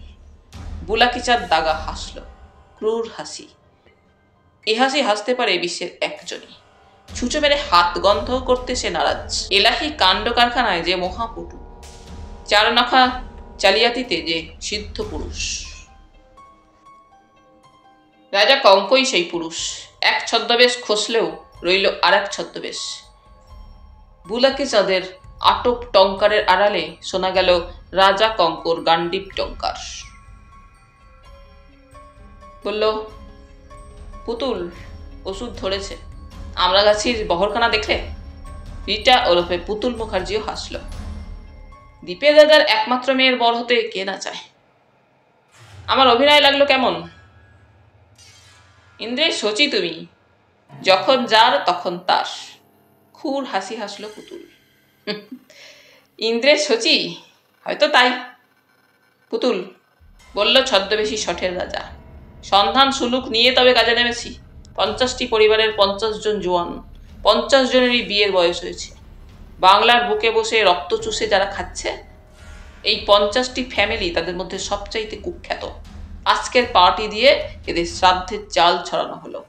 বুলাকিচার দাগা হাসল, ক্রূর হাসি। এ হাসি হাসতে পারে বিশ্বের একজনই। ছুঁচো মেরে হাত গন্ধ করতে সে নারাজ। এলাহি কাণ্ড কারখানায় যে মহাপটু, চার নখা জালিয়াতিতে যে সিদ্ধ পুরুষ। রাজা কঙ্কই সেই পুরুষ। এক ছদ্মবেশ খসলেও রইল আর এক ছদ্মবেশ। বুলাকি চাঁদের আটক টঙ্কারের আড়ালে শোনা গেল রাজা কঙ্কর গান্ডীব টঙ্কার। বলল, পুতুল, ওষুধ ধরেছে। আমরা গাছির বহরখানা দেখলে? রিটা ওরফে পুতুল মুখার্জিও হাসল। দীপের দাদার একমাত্র মেয়ের বর হতে কে না চায়। আমার অভিনয় লাগলো কেমন? ইন্দ্রের শচী তুমি, যখন যার তখন তার। খুর হাসি হাসল পুতুল। ইন্দ্রের শচী? হয়তো তাই। পুতুল বলল ছদ্মবেশী শঠের রাজা। সন্ধান সুলুক নিয়ে তবে কাজে নেমেছি। 50টি পরিবারের 50 জন জোয়ান, 50 জনেরই বিয়ের বয়স হয়েছে। বাংলার বুকে বসে রক্ত চুষে যারা খাচ্ছে, এই 50টি ফ্যামিলি তাদের মধ্যে সবচাইতে কুখ্যাত। আজকের পার্টি দিয়ে এদের শ্রাদ্ধের চাল ছড়ানো হলো।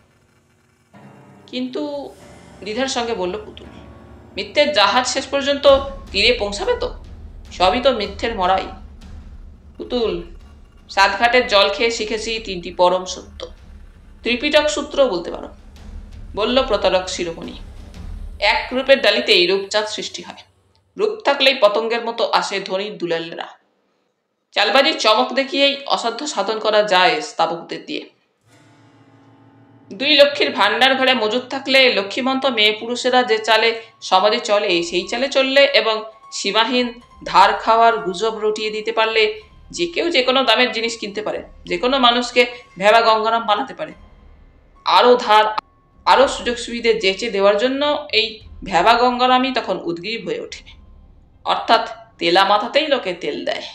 কিন্তু দ্বিধার সঙ্গে বলল পুতুল, মিথ্যের জাহাজ শেষ পর্যন্ত তীরে পৌঁছাবে তো? সবই তো মিথ্যের মরাই। পুতুল, সাতঘাটের জল খেয়ে শিখেছি 3টি পরম সত্য। ত্রিপিটক সূত্রও বলতে পারো। বলল প্রতারক শিরোমণি। এক রূপের ডালিতেই রূপচাঁদ সৃষ্টি হয়। রূপ থাকলেই পতঙ্গের মতো আসে ধনীর দুলালেরা। চালবাজির চমক দেখিয়েই অসাধ্য সাধন করা যায় স্তাবকদের দিয়ে। 2 লক্ষ্মীর ভান্ডার ঘরে মজুদ থাকলে লক্ষ্মীমন্ত মেয়ে পুরুষেরা যে চালে সমাজে চলে, সেই চালে চললে এবং সীমাহীন ধার খাওয়ার গুজব রটিয়ে দিতে পারলে যে কেউ যে কোনো দামের জিনিস কিনতে পারে, যে কোনো মানুষকে ভেবা গঙ্গারাম বানাতে পারে। আরও ধার, আরও সুযোগ সুবিধে যেচে দেওয়ার জন্য এই ভেবা গঙ্গারামই তখন উদ্গ্রীব হয়ে ওঠে। অর্থাৎ তেলা মাথাতেই লোকে তেল দেয়,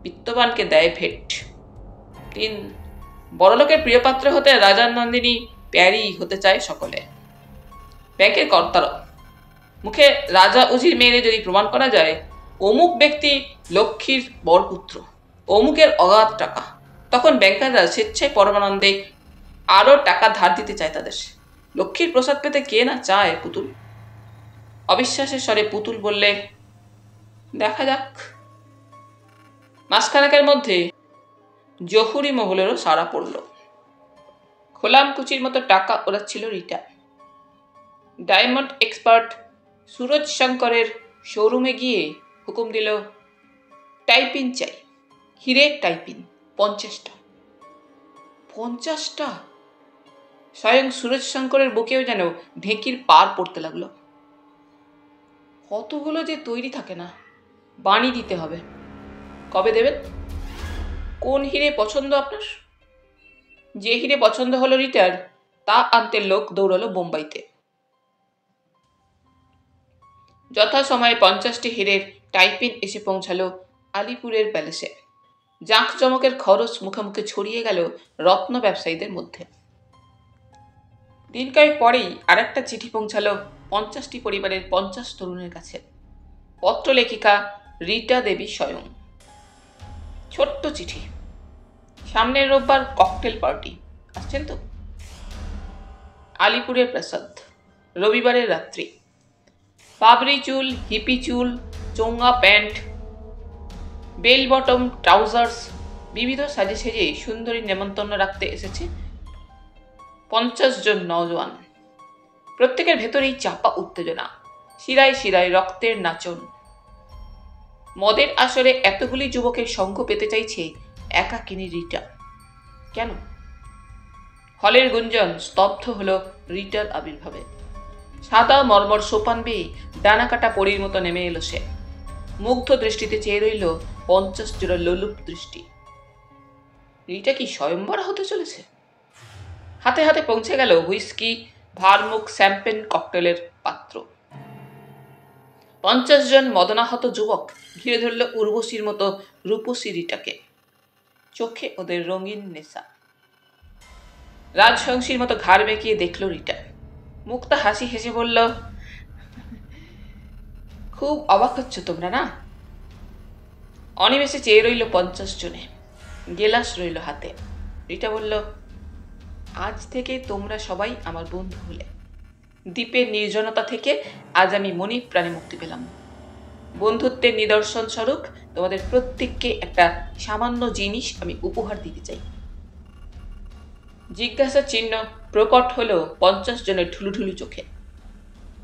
বিত্তবানকে দেয় ভেট। 3 বড়লোকের প্রিয়পাত্র হতে রাজার নন্দিনী প্যারি হতে চায় সকলে। ব্যাংকের কর্তারও মুখে রাজা উজির মেয়েরে যদি প্রমাণ করা যায় অমুক ব্যক্তি লক্ষ্মীর বরপুত্র, অমুকের অগাধ টাকা, তখন ব্যাংকাররা স্বেচ্ছায় পরমানন্দে আরও টাকা ধার দিতে চায় তাদের। লক্ষ্মীর প্রসাদ পেতে কে না চায় পুতুল? অবিশ্বাসের স্বরে পুতুল বললে, দেখা যাক। মাসখানেকের মধ্যে জহুরি মহলেরও সাড়া পড়ল। খোলাম কুচির মতো টাকা ওড়াচ্ছিল রিটা। ডায়মন্ড এক্সপার্ট সুরজ শঙ্করের শোরুমে গিয়ে হুকুম দিল, টাইপিন চাই, হিরের টাইপিন 50টা। 50টা? স্বয়ং সুরজ শঙ্করের বুকেও যেন ঢেঁকির পার পড়তে লাগলো। কতগুলো যে তৈরি থাকে না, বাণী দিতে হবে। কবে দেবেন? কোন হিরে পছন্দ আপনার? যে হিরে পছন্দ হলো রিটার, তা আনতে লোক দৌড়ালো বোম্বাইতে। যথাসময়ে 50টি হিরের টাইপিন এসে পৌঁছালো আলিপুরের প্যালেসে। জাঁকজমকের খরচ মুখে মুখে ছড়িয়ে গেল রত্ন ব্যবসায়ীদের মধ্যে। দিন কয়েক পরেই আরেকটা চিঠি পৌঁছালো 50টি পরিবারের 50 তরুণের কাছে। পত্র লেখিকা রীটা দেবী স্বয়ং। ছোট্ট চিঠি। সামনের রোববার ককটেল পার্টি, আসছেন তো? আলিপুরের প্রাসাদ, রবিবারের রাত্রি। পাবরি চুল, হিপি চুল, চোঙ্গা প্যান্ট, বেল বটম ট্রাউজার্স, বিবিধ সাজে সেজে সুন্দরী নেমন্তন্ন রাখতে এসেছে 50 জন নওজোয়ান। প্রত্যেকের ভেতরেই চাপা উত্তেজনা, শিরায় শিরায় রক্তের নাচন। মদের আসরে এতগুলি যুবকের সঙ্গ পেতে চাইছে একাকিনী রীটা। কেন? হলের গুঞ্জন স্তব্ধ হলো রীটার আবির্ভাবে। সাদা মর্মর সোপান বেয়ে ডানা কাটা পরীর মতো নেমে এলো সে। মুগ্ধ দৃষ্টিতে চেয়ে রইল 50 জোড়া লোলুপ দৃষ্টি। রীটা কি স্বয়ম্বর হতে চলেছে? হাতে হাতে পৌঁছে গেল হুইস্কি, ভারমুখ, শ্যাম্পেন ককটেলের পাত্র। 50 জন মদনাহত যুবক ঘিরে ধরল উর্বশীর মতো রূপসী রীটাকে। চোখে ওদের রঙিন নেশা। রাজহংসীর মতো ঘাড় বেঁকিয়ে দেখল রীটা। মুক্তা হাসি হেসে বলল, খুব অবাক হচ্ছ তোমরা না? অনিমেষে চেয়ে রইল 50 জনে। গেলাস রইল হাতে। রীটা বলল, আজ থেকে তোমরা সবাই আমার বন্ধু হলে। দ্বীপের নির্জনতা থেকে আজ আমি মনে প্রাণে মুক্তি পেলাম। বন্ধুত্বের নিদর্শন স্বরূপ তোমাদের প্রত্যেককে একটা সামান্য জিনিস আমি উপহার দিতে চাই। জিজ্ঞাসা চিহ্ন প্রকট হলো 50 জনের ঢুলুঢুলু চোখে।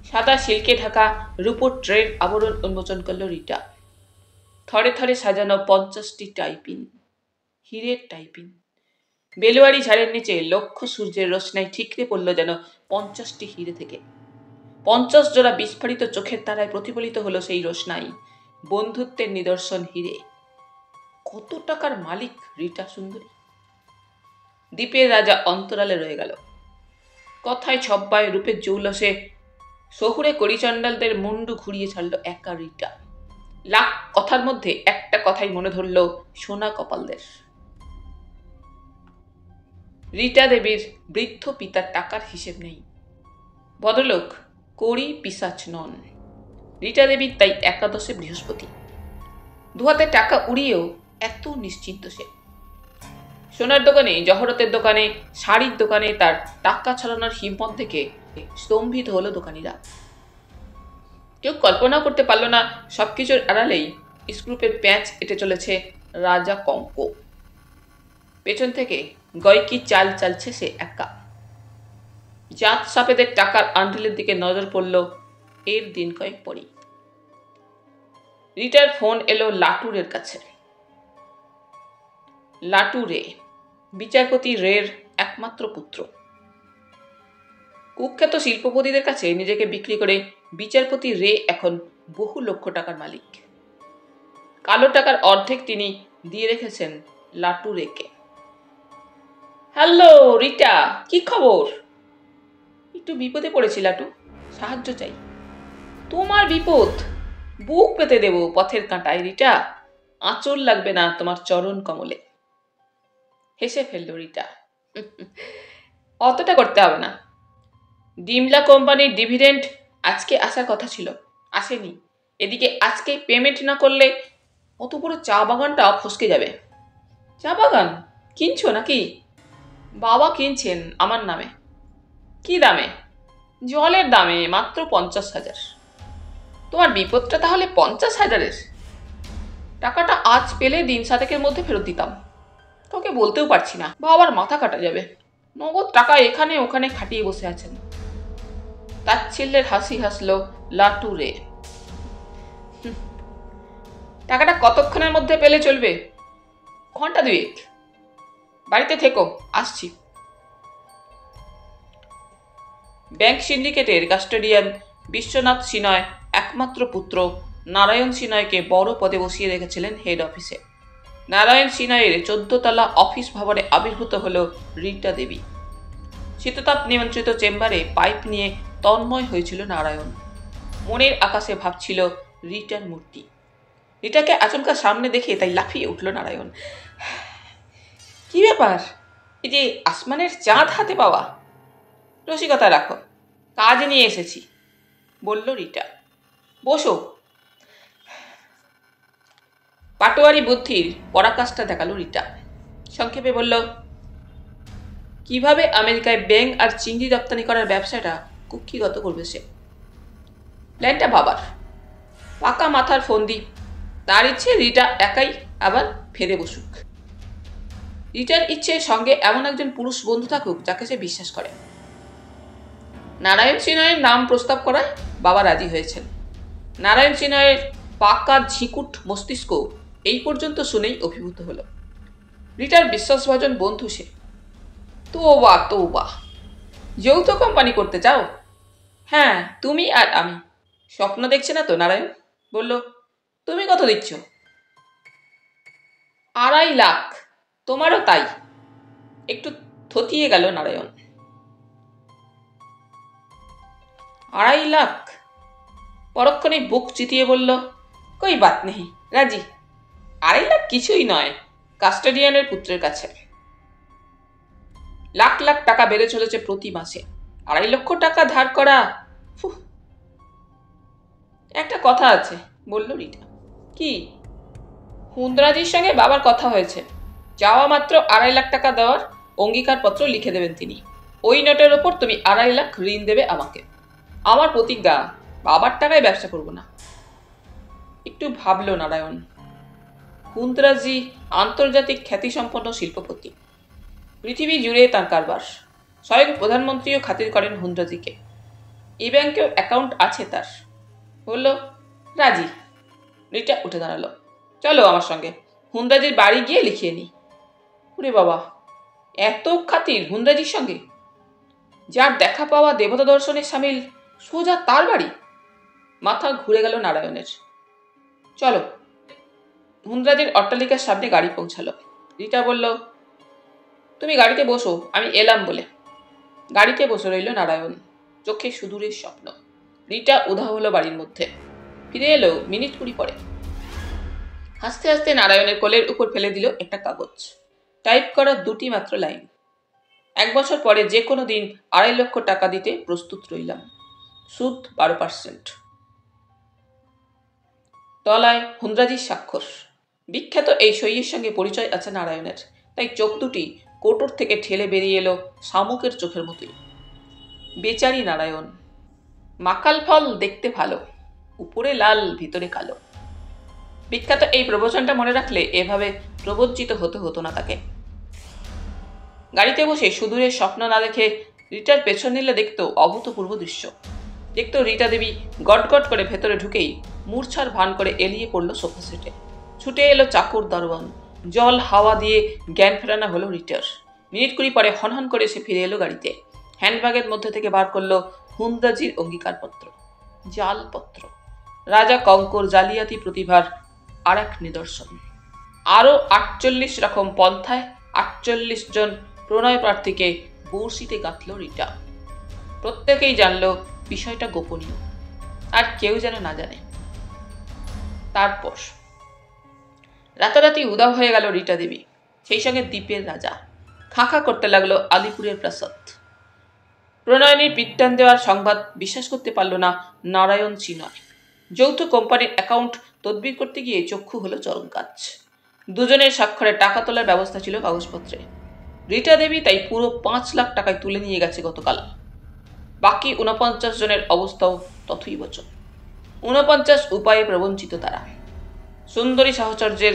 সাদা সিল্কে ঢাকা রূপোর ট্রের আবরণ উন্মোচন করল রীটা। থরে থরে সাজানো 50টি টাইপিন, হীরের টাইপিন। বেলোয়ারি ঝাড়ের নিচে লক্ষ সূর্যের রোশনাই ঠিকরে পড়ল যেন 50টি হিরে থেকে। 50 জোড়া বিস্ফারিত চোখের তারায় প্রতিফলিত হলো সেই রোশনাই, বন্ধুত্বের নিদর্শন হিরে। কত টাকার মালিক রীটা সুন্দরী! দ্বীপের রাজা অন্তরালে রয়ে গেল। কথায় ছব্বায় রূপের জৌলসে শহুরে করিচণ্ডালদের মুন্ডু ঘুরিয়ে ছাড়ল একা রীটা। লাখ কথার মধ্যে একটা কথাই মনে ধরল সোনা কপালদের। রীটা দেবীর বৃদ্ধ পিতার টাকার হিসেব নেই। ভদ্রলোক কড়ি পিশাচ নন। রীটা দেবীর তাই একাদশে বৃহস্পতি। দুহাতে টাকা উড়িয়েও এত নিশ্চিন্ত সে। সোনার দোকানে, জহরতের দোকানে, শাড়ির দোকানে তার টাকা ছড়ানোর হিম্মত দেখে স্তম্ভিত হলো দোকানিরা। কেউ কল্পনা করতে পারল না সবকিছুর আড়ালেই স্ক্রুপের প্যাঁচ এঁটে চলেছে রাজা কঙ্ক। পেছন থেকে গয়কি চাল চালছে সে একা। জাত সাপেদের টাকার আন্ডেলের দিকে নজর পড়ল এর দিন কয়েক পরই। রীটার ফোন এলো লাটুরের কাছে। লাটু রে, বিচারপতি রের একমাত্র পুত্র। কুখ্যাত শিল্পপতিদের কাছে নিজেকে বিক্রি করে বিচারপতি রে এখন বহু লক্ষ টাকার মালিক। কালো টাকার অর্ধেক তিনি দিয়ে রেখেছেন লাটু রেকে। হ্যালো রীটা, কি খবর? একটু বিপদে পড়েছি লাটু, সাহায্য চাই। তোমার বিপদ? বুক পেতে দেব পথের কাঁটায় রীটা, আঁচল লাগবে না তোমার চরণ কমলে। হেসে ফেলল রীটা। অতটা করতে হবে না। ডিমলা কোম্পানির ডিভিডেন্ড আজকে আসার কথা ছিল, আসেনি। এদিকে আজকে পেমেন্ট না করলে অত বড় চা বাগানটা ফসকে যাবে। চা বাগান কিনছো নাকি? বাবা কিনছেন আমার নামে। কি দামে? জলের দামে, মাত্র 50,000। তোমার বিপদটা তাহলে 50,000-এর? টাকাটা আজ পেলে দিন সাতেকের মধ্যে ফেরত দিতাম। তোকে বলতেও পারছি না, বাবার মাথা কাটা যাবে। নগদ টাকা এখানে ওখানে খাটিয়ে বসে আছেন। তাচ্ছিল্যের হাসি হাসলো লাটু রে। টাকাটা কতক্ষণের মধ্যে পেলে চলবে? ঘন্টা দুয়েক। বাড়িতে থেকো, আসছি। ব্যাংক সিন্ডিকেটের কাস্টোডিয়ান বিশ্বনাথ সিনয় একমাত্র পুত্র নারায়ণ সিনয়কে বড় পদে বসিয়ে রেখেছিলেন হেড অফিসে। নারায়ণ সিনয়ের 14 তলা অফিস ভবনে আবির্ভূত হল রীটা দেবী। শীততাপ নিয়ন্ত্রিত চেম্বারে পাইপ নিয়ে তন্ময় হয়েছিল নারায়ণ। মনের আকাশে ভাবছিল রীটার মূর্তি। রীটাকে আচমকা সামনে দেখে তাই লাফিয়ে উঠল নারায়ণ। কি ব্যাপার? এই যে আসমানের চাঁদ হাতে পাওয়া? রসিকতা রাখো, কাজ নিয়ে এসেছি। বলল রিটা। বসো। পাটোয়ারি বুদ্ধির পরাকাষ্ঠা দেখালো রিটা। সংক্ষেপে বলল, কিভাবে আমেরিকায় ব্যাঙ আর চিংড়ি রপ্তানি করার ব্যবসাটা কুক্ষিগত করবে সে। প্ল্যানটা বাবার, পাকা মাথার ফন্দি। তার ইচ্ছে রিটা একাই আবার ফেরে বসুক। রিটার ইচ্ছে সঙ্গে এমন একজন পুরুষ বন্ধু থাকুক যাকে সে বিশ্বাস করে। নারায়ণ সিনয়ের নাম প্রস্তাব করায় বাবা রাজি হয়েছেন। নারায়ণ সিনয়ের পাকা ঝিকুট মস্তিষ্ক এই পর্যন্ত শুনেই অভিভূত হল। রিটার বিশ্বাসভাজন বন্ধু সে। তোবা তোবা, যৌথ কোম্পানি করতে চাও? হ্যাঁ, তুমি আর আমি। স্বপ্ন দেখছে না তো? নারায়ণ বলল। তুমি কত দিচ্ছ? 2.5 লাখ। তোমারও তাই? একটু থতিয়ে গেল নারায়ণ। 2.5 লাখ? পরক্ষণে বুক চিতিয়ে বলল, কই বাত নেই, রাজি। 2.5 লাখ কিছুই নয় কাস্টাডিয়ানের পুত্রের কাছে। লাখ লাখ টাকা বেড়ে চলেছে প্রতি মাসে। 2.5 লক্ষ টাকা ধার করা। একটা কথা আছে, বলল রিটা। কি? হুন্দরাজির সঙ্গে বাবার কথা হয়েছে। যাওয়া মাত্র 2.5 লাখ টাকা দেওয়ার অঙ্গীকারপত্র লিখে দেবেন তিনি। ওই নোটের ওপর তুমি 2.5 লাখ ঋণ দেবে আমাকে। আমার প্রতিজ্ঞা, বাবার টাকায় ব্যবসা করব না। একটু ভাবল নারায়ণ। হুন্দরাজি আন্তর্জাতিক খ্যাতিসম্পন্ন শিল্পপতি। পৃথিবী জুড়ে তার কারবার। স্বয়ং প্রধানমন্ত্রীও খাতির করেন হুন্দরাজিকে। এই ব্যাংকেও অ্যাকাউন্ট আছে তার। বলল, রাজি। রিটা উঠে দাঁড়ালো। চলো আমার সঙ্গে, হুন্দরাজির বাড়ি গিয়ে লিখিয়ে নি। ওরে বাবা, এত খাতির হুন্দরাজির সঙ্গে? যার দেখা পাওয়া দেবতা দর্শনের সামিল সোজা তার বাড়ি? মাথা ঘুরে গেল নারায়ণের। চলো। হুন্দরাজির অট্টালিকার সামনে গাড়ি পৌঁছালো। রিটা বলল, তুমি গাড়িতে বসো, আমি এলাম বলে। গাড়িতে বসে রইল নারায়ণ, চোখে সুদূরের স্বপ্ন। রিটা উধাও হলো বাড়ির মধ্যে। ফিরে এলো মিনিট 20 পরে। হাসতে হাসতে নারায়ণের কোলের উপর ফেলে দিল একটা কাগজ। টাইপ করা 2টি মাত্র লাইন। 1 বছর পরে যে কোনো দিন 2.5 লক্ষ টাকা দিতে প্রস্তুত রইলাম। সুদ 12%। তলায় হুন্দরাজির স্বাক্ষর। বিখ্যাত এই সইয়ের সঙ্গে পরিচয় আছে নারায়ণের, তাই চোখ দুটি কোটর থেকে ঠেলে বেরিয়ে এলো শামুকের চোখের মতোই। বেচারি নারায়ণ। মাকাল ফল দেখতে ভালো, উপরে লাল ভিতরে কালো। বিখ্যাত এই প্রবচনটা মনে রাখলে এভাবে প্রবজ্জিত হতে হতো না তাকে। গাড়িতে বসে সুদূরের স্বপ্ন না দেখে রিটার পেছন নিলে দেখত অভূতপূর্ব দৃশ্য। দেখত রিটা দেবী গটগট করে ভেতরে ঢুকেই মূর্ছার ভান করে এলিয়ে পড়ল সোফা সেটে। ছুটে এলো চাকর দারোয়ান। জল হাওয়া দিয়ে জ্ঞান ফেরানো হলো রিটার। মিনিট 20 পরে হনহন করে সে ফিরে এলো গাড়িতে। হ্যান্ডব্যাগের মধ্যে থেকে বার করলো হুন্দরাজির অঙ্গীকারপত্র। জালপত্র। রাজা কঙ্কর জালিয়াতি প্রতিভার আর এক নিদর্শন। আরও 48 রকম পন্থায় 48 জন প্রণয় প্রার্থীকে বড়শিতে গাঁথল রিটা। প্রত্যেকেই জানল বিষয়টা গোপনীয়, আর কেউ যেন না জানে। তারপর রাতারাতি উদাও হয়ে গেল রিটা দেবী, সেই সঙ্গে দ্বীপের রাজা। খাঁখা করতে লাগলো আলিপুরের প্রাসাদ। প্রণয়নীর পিত্তান দেওয়ার সংবাদ বিশ্বাস করতে পারল না নারায়ণ সিনয়। যৌথ কোম্পানির অ্যাকাউন্ট তদবির করতে গিয়ে চক্ষু হলো চরম কাজ। দুজনের স্বাক্ষরে টাকা তোলার ব্যবস্থা ছিল কাগজপত্রে। রিটা দেবী তাই পুরো 5 লাখ টাকায় তুলে নিয়ে গেছে গতকাল। বাকি 49 জনের অবস্থাও তথৈবচ। 49 উপায়ে প্রবঞ্চিত তারা। সুন্দরী সাহচর্যের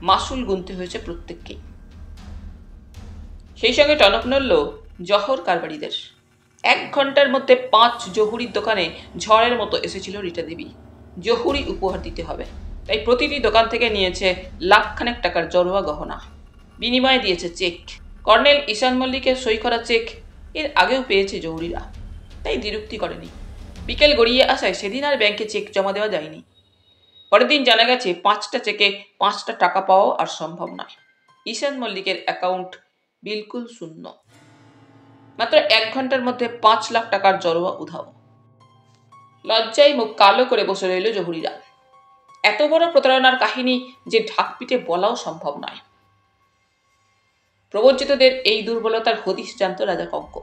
মাসুল গুনতে হয়েছে প্রত্যেককেই। সেই সঙ্গে টনক নড়ল জহর কারবারিদের। 1 ঘন্টার মধ্যে 5 জহুরির দোকানে ঝড়ের মতো এসেছিল রিটা দেবী। জহুরি উপহার দিতে হবে, তাই প্রতিটি দোকান থেকে নিয়েছে লাখখানেক টাকার জড়োয়া গহনা। বিনিময়ে দিয়েছে চেক। কর্নেল ঈশান মল্লিকের সই করা চেক এর আগেও পেয়েছে জহুরিরা, তাই দ্বিরুক্তি করেনি। বিকেল গড়িয়ে আসায় সেদিন আর ব্যাংকে চেক জমা দেওয়া যায়নি। পরের দিন জানা গেছে 5টা চেকে 5টা টাকা পাওয়াও আর সম্ভব নয়। ঈশান মল্লিকের অ্যাকাউন্ট বিলকুল শূন্য। মাত্র 1 ঘন্টার মধ্যে 5 লাখ টাকার জড়োয়া উধাও। লজ্জায় মুখ কালো করে বসে রইল জহুরিরা। এত বড় প্রতারণার কাহিনী যে ঢাকপিটে বলাও সম্ভব নয়। প্রবঞ্চিতদের এই দুর্বলতার হদিশ জানত রাজা কঙ্ক।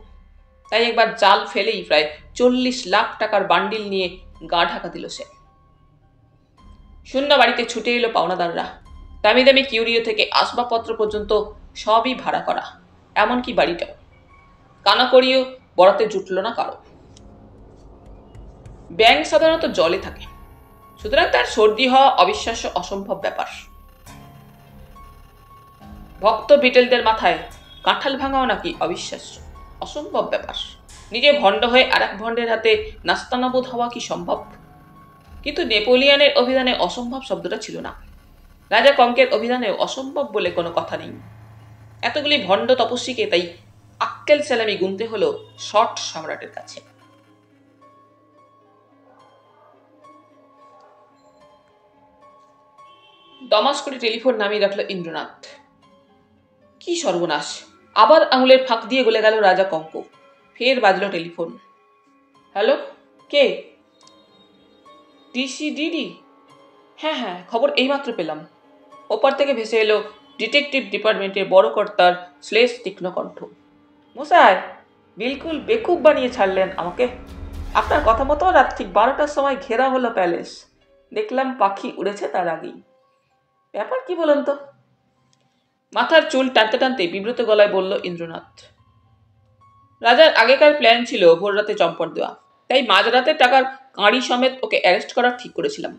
তাই একবার জাল ফেলেই প্রায় 40 লাখ টাকার বান্ডিল নিয়ে গা ঢাকা দিল সে। শূন্য বাড়িতে ছুটে এলো পাওনাদাররা। দামি দামি কিউরিও থেকে আসবাবপত্র পর্যন্ত সবই ভাড়া করা, এমনকি বাড়িটাও। কানাকড়িও বরাতে জুটল না কারো। ব্যাঙ সাধারণত জলে থাকে, সুতরাং তার সর্দি হওয়া অবিশ্বাস্য অসম্ভব ব্যাপার। ভক্ত বিটেলদের মাথায় কাঁঠাল ভাঙাও নাকি অবিশ্বাস্য অসম্ভব ব্যাপার। নিজে ভণ্ড হয়ে আর এক ভণ্ডের হাতে নাস্তানাবুদ হওয়া কি সম্ভব? কিন্তু নেপোলিয়নের অভিধানে অসম্ভব শব্দটা ছিল না। রাজা কঙ্কের অভিধানেও অসম্ভব বলে কোনো কথা নেই। এতগুলি ভণ্ড তপস্বীকে তাই আক্কেল সেলামি গুনতে হলো শর্ট সম্রাটের কাছে। দমাস করে টেলিফোন নামিয়ে রাখল ইন্দ্রনাথ। কি সর্বনাশ! আবার আঙুলের ফাঁক দিয়ে গলে গেল রাজা কঙ্ক। ফের বাজল টেলিফোন। হ্যালো, কে? ডিসিডিডি? হ্যাঁ হ্যাঁ, খবর এইমাত্র পেলাম। ওপার থেকে ভেসে এলো ডিটেকটিভ ডিপার্টমেন্টের বড় কর্তার শ্লেষ তীক্ষ্ণ কণ্ঠ। মশাই, বিলকুল বেকুব বানিয়ে ছাড়লেন আমাকে। আপনার কথা মতো রাত ঠিক 12টার সময় ঘেরা হলো প্যালেস। দেখলাম পাখি উড়েছে তার আগেই। ব্যাপার কি বলুন তো? মাথার চুল টানতে টানতে বিব্রত গলায় বলল ইন্দ্রনাথ। রাজার আগেকার প্ল্যান ছিল ভোর রাতে চম্পট দেওয়া, তাই মাঝরাতে টাকার কাঁড়ি সমেত ওকে অ্যারেস্ট করার ঠিক করেছিলাম।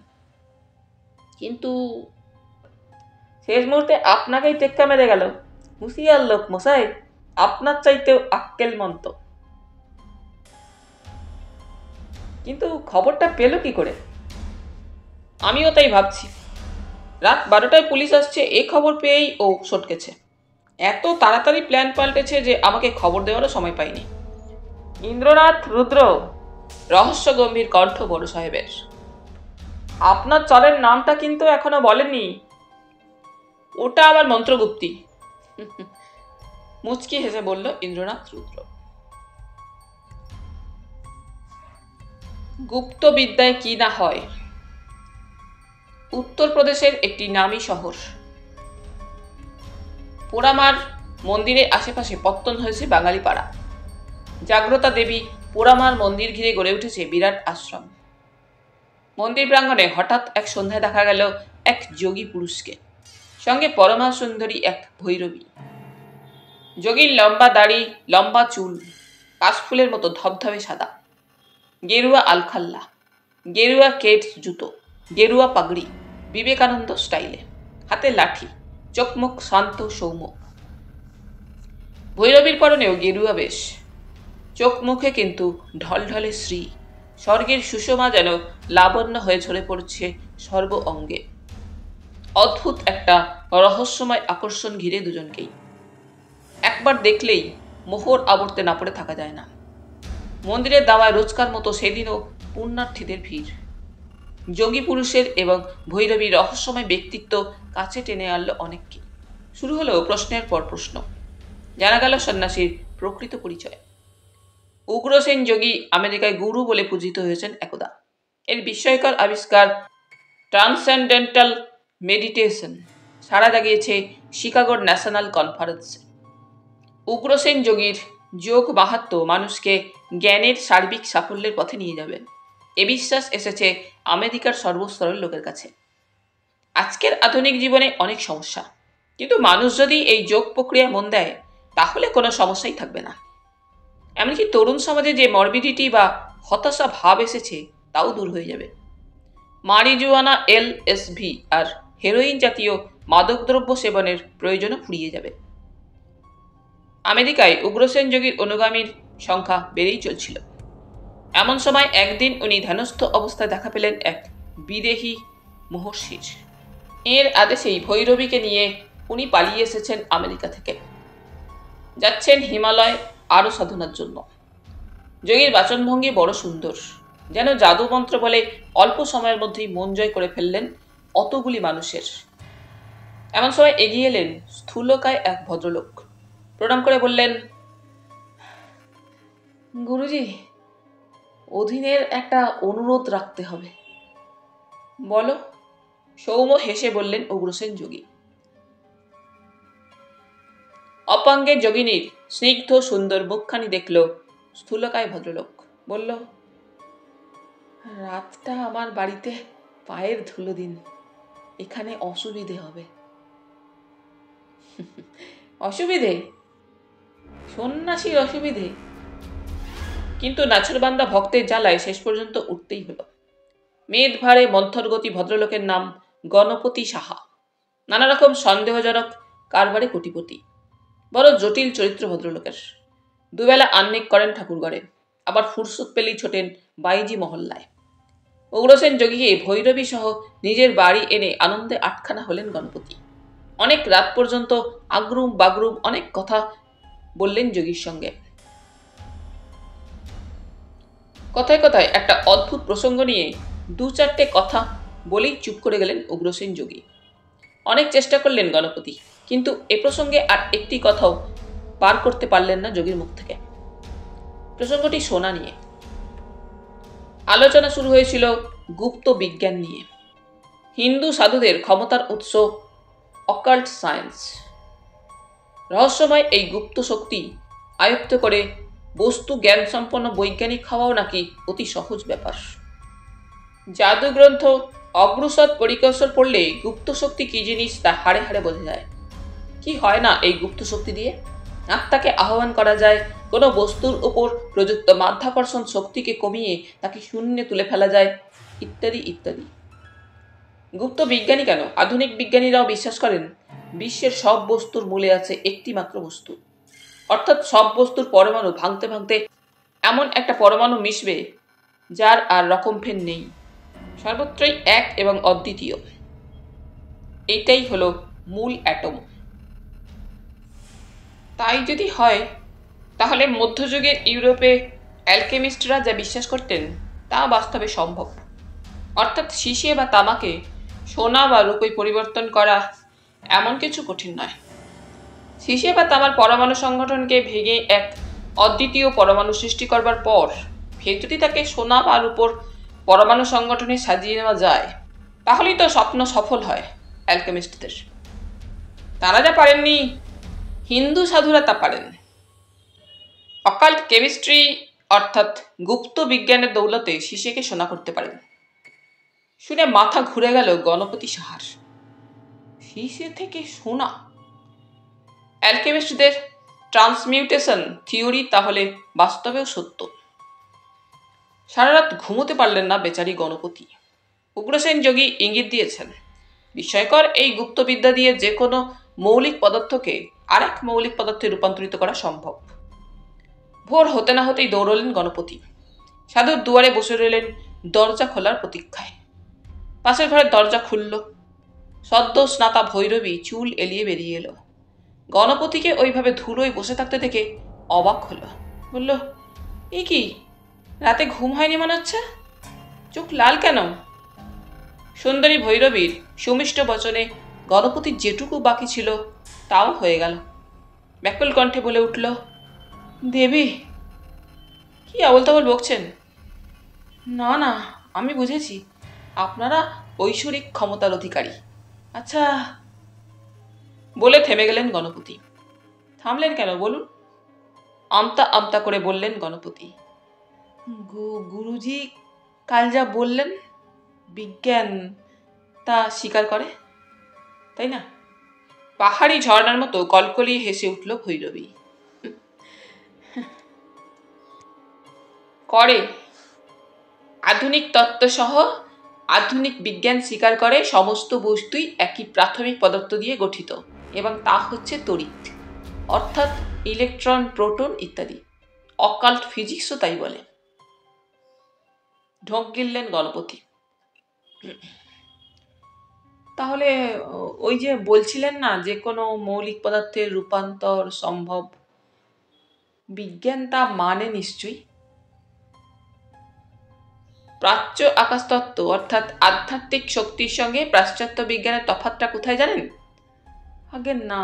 কিন্তু শেষ মুহূর্তে আপনাকেই টেক্কা মেরে গেল। হুঁশিয়ার লোক মশাই, আপনার চাইতেও আক্কেল মন্ত। কিন্তু খবরটা পেল কি করে? আমিও তাই ভাবছি। রাত 12টায় পুলিশ আসছে এ খবর পেয়েই ও সটকেছে। এত তাড়াতাড়ি প্ল্যান পাল্টেছে যে আমাকে খবর দেওয়ারও সময় পাইনি। ইন্দ্রনাথ রুদ্র, রহস্য গম্ভীর কণ্ঠ বড় সাহেবের। আপনার চরের নামটা কিন্তু এখনো বলেননি। ওটা আবার মন্ত্রগুপ্তি। মুচকি হেসে বলল ইন্দ্রনাথ রুদ্র। গুপ্ত বিদ্যায় কি না হয়। উত্তরপ্রদেশের একটি নামী শহর। পোড়ামার মন্দিরের আশেপাশে পত্তন হয়েছে বাঙালি পাড়া। জাগ্রতা দেবী পোড়ামার মন্দির ঘিরে গড়ে উঠেছে বিরাট আশ্রম। মন্দির প্রাঙ্গণে হঠাৎ এক সন্ধ্যায় দেখা গেল এক যোগী পুরুষকে, সঙ্গে পরমা সুন্দরী এক ভৈরবী। যোগীর লম্বা দাড়ি, লম্বা চুল, কাশফুলের মতো ধবধবে সাদা, গেরুয়া আলখাল্লা, গেরুয়া কেট জুতো, গেরুয়া পাগড়ি, বিবেকানন্দ স্টাইলে, হাতে লাঠি, চোখমুখ শান্ত সৌম্য। ভৈরবীর পরনেও গেরুয়া বেশ, চোখ মুখে কিন্তু ঢলঢলে শ্রী, স্বর্গের সুষমা যেন লাবণ্য হয়ে ঝরে পড়ছে সর্ব অঙ্গে। অদ্ভুত একটা রহস্যময় আকর্ষণ ঘিরে দুজনকেই। একবার দেখলেই মোহর আবর্তে না পড়ে থাকা যায় না। মন্দিরের দাওয়ায় রোজকার মতো সেদিনও পুণ্যার্থীদের ভিড়। যোগী পুরুষের এবং ভৈরবীর রহস্যময় ব্যক্তিত্ব কাছে টেনে আনল অনেককে। শুরু হলো প্রশ্নের পর প্রশ্ন। জানা গেল সন্ন্যাসীর প্রকৃত পরিচয়। উগ্রসেন যোগী আমেরিকায় গুরু বলে পূজিত হয়েছেন একদা। এর বিস্ময়কর আবিষ্কার ট্রান্সেন্ডেন্টাল মেডিটেশন সাড়া জাগিয়েছে শিকাগোর ন্যাশনাল কনফারেন্সে। উগ্রসেন যোগীর যোগ মাহাত্ম্য মানুষকে জ্ঞানের সার্বিক সাফল্যের পথে নিয়ে যাবে, এ বিশ্বাস এসেছে আমেরিকার সর্বস্তরের লোকের কাছে। আজকের আধুনিক জীবনে অনেক সমস্যা, কিন্তু মানুষ যদি এই যোগ প্রক্রিয়ায় মন দেয় তাহলে কোনো সমস্যাই থাকবে না। এমনকি তরুণ সমাজে যে মরবিডিটি বা হতাশা ভাব এসেছে তাও দূর হয়ে যাবে। মারিজুয়ানা, এলএসভি আর হেরোইন জাতীয় মাদকদ্রব্য সেবনের প্রয়োজনও ফুরিয়ে যাবে। আমেরিকায় উগ্রসেন যোগীর অনুগামীর সংখ্যা বেড়েই চলছিল। এমন সময় একদিন উনি ধ্যানস্থ অবস্থায় দেখা পেলেন এক বিদেহী মহর্ষির। এর আদেশেই ভৈরবীকে নিয়ে উনি পালিয়ে এসেছেন আমেরিকা থেকে। যাচ্ছেন হিমালয় আরও সাধনার জন্য। যোগীর বাচনভঙ্গি বড় সুন্দর, যেন জাদুমন্ত্র বলে অল্প সময়ের মধ্যেই মন জয় করে ফেললেন অতগুলি মানুষের। এমন সময় এগিয়ে এলেন স্থূলকায় এক ভদ্রলোক। প্রণাম করে বললেন, গুরুজি, অধীনের একটা অনুরোধ রাখতে হবে। বলো, সৌম্য হেসে বললেন উগ্রসেন যোগী। অপাঙ্গের যোগিনীর স্নিগ্ধ সুন্দর মুখখানি দেখল স্থূলকায় ভদ্রলোক বলল, রাতটা আমার বাড়িতে পায়ের ধুলো দিন, এখানে অসুবিধে হবে। অসুবিধে? সন্ন্যাসীর অসুবিধে? কিন্তু নাছরবান্দা ভক্তের জ্বালায় শেষ পর্যন্ত উঠতেই হলো। মেদ ভারে মন্থরগতি ভদ্রলোকের নাম গণপতি সাহা। নানা রকম সন্দেহজনক কারবারে কোটিপতি। বড় জটিল চরিত্র ভদ্রলোকের। দুবেলা আহ্নিক করেন ঠাকুরঘরে, আবার ফুরসত পেলেই ছোটেন বাইজি মহল্লায়। উগ্রসেন যোগীকে ভৈরবী সহ নিজের বাড়ি এনে আনন্দে আটখানা হলেন গণপতি। অনেক রাত পর্যন্ত আগ্রুম বাগরুম অনেক কথা বললেন যোগীর সঙ্গে। কথায় কথায় একটা অদ্ভুত প্রসঙ্গ নিয়ে 2-4টে কথা বলেই চুপ করে গেলেন উগ্রসেন যোগী। অনেক চেষ্টা করলেন গণপতি, কিন্তু এ প্রসঙ্গে আর একটি কথাও পার করতে পারলেন না যোগীর মুখ থেকে। প্রসঙ্গটি সোনা নিয়ে। আলোচনা শুরু হয়েছিল গুপ্ত বিজ্ঞান নিয়ে। হিন্দু সাধুদের ক্ষমতার উৎস অকাল্ট সায়েন্স। রহস্যময় এই গুপ্ত শক্তি আয়ত্ত করে বস্তু জ্ঞান সম্পন্ন বৈজ্ঞানিক হওয়াও নাকি অতি সহজ ব্যাপার। জাদুগ্রন্থ অগ্রসৎ পরিকৌশল পড়লে গুপ্ত শক্তি কি জিনিস তা হাড়ে হাড়ে বোঝা যায়। কি হয় না এই গুপ্ত শক্তি দিয়ে? আত্মাকে আহ্বান করা যায়, কোনো বস্তুর উপর প্রযুক্ত মাধ্যাকর্ষণ শক্তিকে কমিয়ে তাকে শূন্যে তুলে ফেলা যায়, ইত্যাদি ইত্যাদি। গুপ্ত বিজ্ঞানী কেন, আধুনিক বিজ্ঞানীরাও বিশ্বাস করেন বিশ্বের সব বস্তুর মূলে আছে একটি মাত্র বস্তু, অর্থাৎ সব বস্তুর পরমাণু ভাঙতে ভাঙতে এমন একটা পরমাণু মিশবে যার আর রকমফের নেই, সর্বত্রই এক এবং অদ্বিতীয়। এইটাই হলো মূল অ্যাটম। তাই যদি হয় তাহলে মধ্যযুগের ইউরোপে অ্যালকেমিস্টরা যা বিশ্বাস করতেন তা বাস্তবে সম্ভব। অর্থাৎ শিশে বা তামাকে সোনা বা রূপে পরিবর্তন করা এমন কিছু কঠিন নয়। শিশে বা তামার পরমাণু সংগঠনকে ভেঙে এক অদ্বিতীয় পরমাণু সৃষ্টি করবার পর ফের যদি তাকে সোনা বা রূপোর পরমাণু সংগঠনে সাজিয়ে নেওয়া যায়, তাহলেই তো স্বপ্ন সফল হয় অ্যালকেমিস্টদের। তারা যা পারেননি, হিন্দু সাধুরা তা পারেন। অকাল্ট কেমিস্ট্রি অর্থাৎ গুপ্ত বিজ্ঞানের দৌলতে শিশেকে সোনা করতে পারেন। শুনে মাথা ঘুরে গেল গণপতি সাহার। শিশে থেকে সোনা? অ্যালকেমিস্টদের ট্রান্সমিউটেশন থিওরি তাহলে বাস্তবেও সত্য। সারা রাত ঘুমোতে পারলেন না বেচারি গণপতি। উগ্রসেন যোগী ইঙ্গিত দিয়েছেন, বিস্ময়কর এই গুপ্তবিদ্যা দিয়ে যে কোনো মৌলিক পদার্থকে আরেক মৌলিক পদার্থে রূপান্তরিত করা সম্ভব। ভোর হতে না হতেই দৌড়লেন গণপতি। সাধুর দুয়ারে বসে রইলেন দরজা খোলার প্রতীক্ষায়। পাশের ঘরের দরজা খুলল। সদ্য স্নাতা ভৈরবী চুল এলিয়ে বেরিয়ে এলো। গণপতিকে ওইভাবে ধুলোয় বসে থাকতে দেখে অবাক হলো। বলল, এ কি, রাতে ঘুম হয়নি মনে হচ্ছে? চোখ লাল কেন? সুন্দরী ভৈরবীর সুমিষ্ট বচনে গণপতির যেটুকু বাকি ছিল তাও হয়ে গেল। ব্যাকুল কণ্ঠে বলে উঠল, দেবী, কি আবল তাবল বকছেন? না না, আমি বুঝেছি আপনারা ঐশ্বরিক ক্ষমতার অধিকারী। আচ্ছা, বলে থেমে গেলেন গণপতি। থামলেন কেন বলুন? আমতা আমতা করে বললেন গণপতি। গুরুজি কাল যা বললেন বিজ্ঞান তা স্বীকার করে, তাই না? পাহাড়ি ঝর্ণার মতো কলকলিয়ে হেসে উঠল ভৈরবী। করে। আধুনিক তত্ত্বসহ আধুনিক বিজ্ঞান স্বীকার করে সমস্ত বস্তুই একই প্রাথমিক পদার্থ দিয়ে গঠিত, এবং তা হচ্ছে তড়িৎ, অর্থাৎ ইলেকট্রন, প্রোটন ইত্যাদি। অকাল্ট ফিজিক্সও তাই বলে। ঢোক গিললেন গণপতি। তাহলে ওই যে বলছিলেন না যে কোনো মৌলিক পদার্থের রূপান্তর সম্ভব, বিজ্ঞান তা মানে নিশ্চয়ই? প্রাচ্য আকাশতত্ত্ব অর্থাৎ আধ্যাত্মিক শক্তির সঙ্গে পাশ্চাত্য বিজ্ঞানের তফাৎটা কোথায় জানেন? আগে না।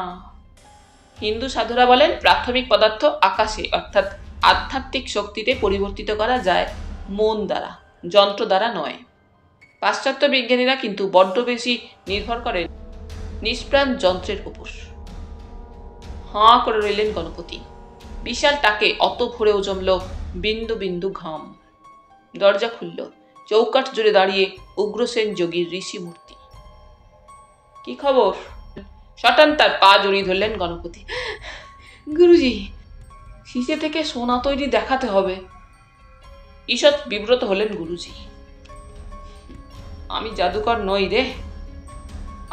হিন্দু সাধুরা বলেন প্রাথমিক পদার্থ আকাশে অর্থাৎ আধ্যাত্মিক শক্তিতে পরিবর্তিত করা যায় মন দ্বারা, যন্ত্র দ্বারা নয়। পাশ্চাত্য বিজ্ঞানীরা কিন্তু বড্ড বেশি নির্ভর করেন নিষ্প্রাণ যন্ত্রের উপর। হাঁ করে রইলেন গণপতি। বিশাল টাকে অত ভরেও জমল বিন্দু বিন্দু ঘাম। দরজা খুলল। চৌকাঠ জুড়ে দাঁড়িয়ে উগ্রসেন যোগীর ঋষি মূর্তি। কি খবর? সটান তার পা জড়িয়ে ধরলেন গণপতি। গুরুজি, শিশে থেকে সোনা তৈরি দেখাতে হবে। ঈষৎ বিব্রত হলেন গুরুজি। আমি জাদুকর নই রে।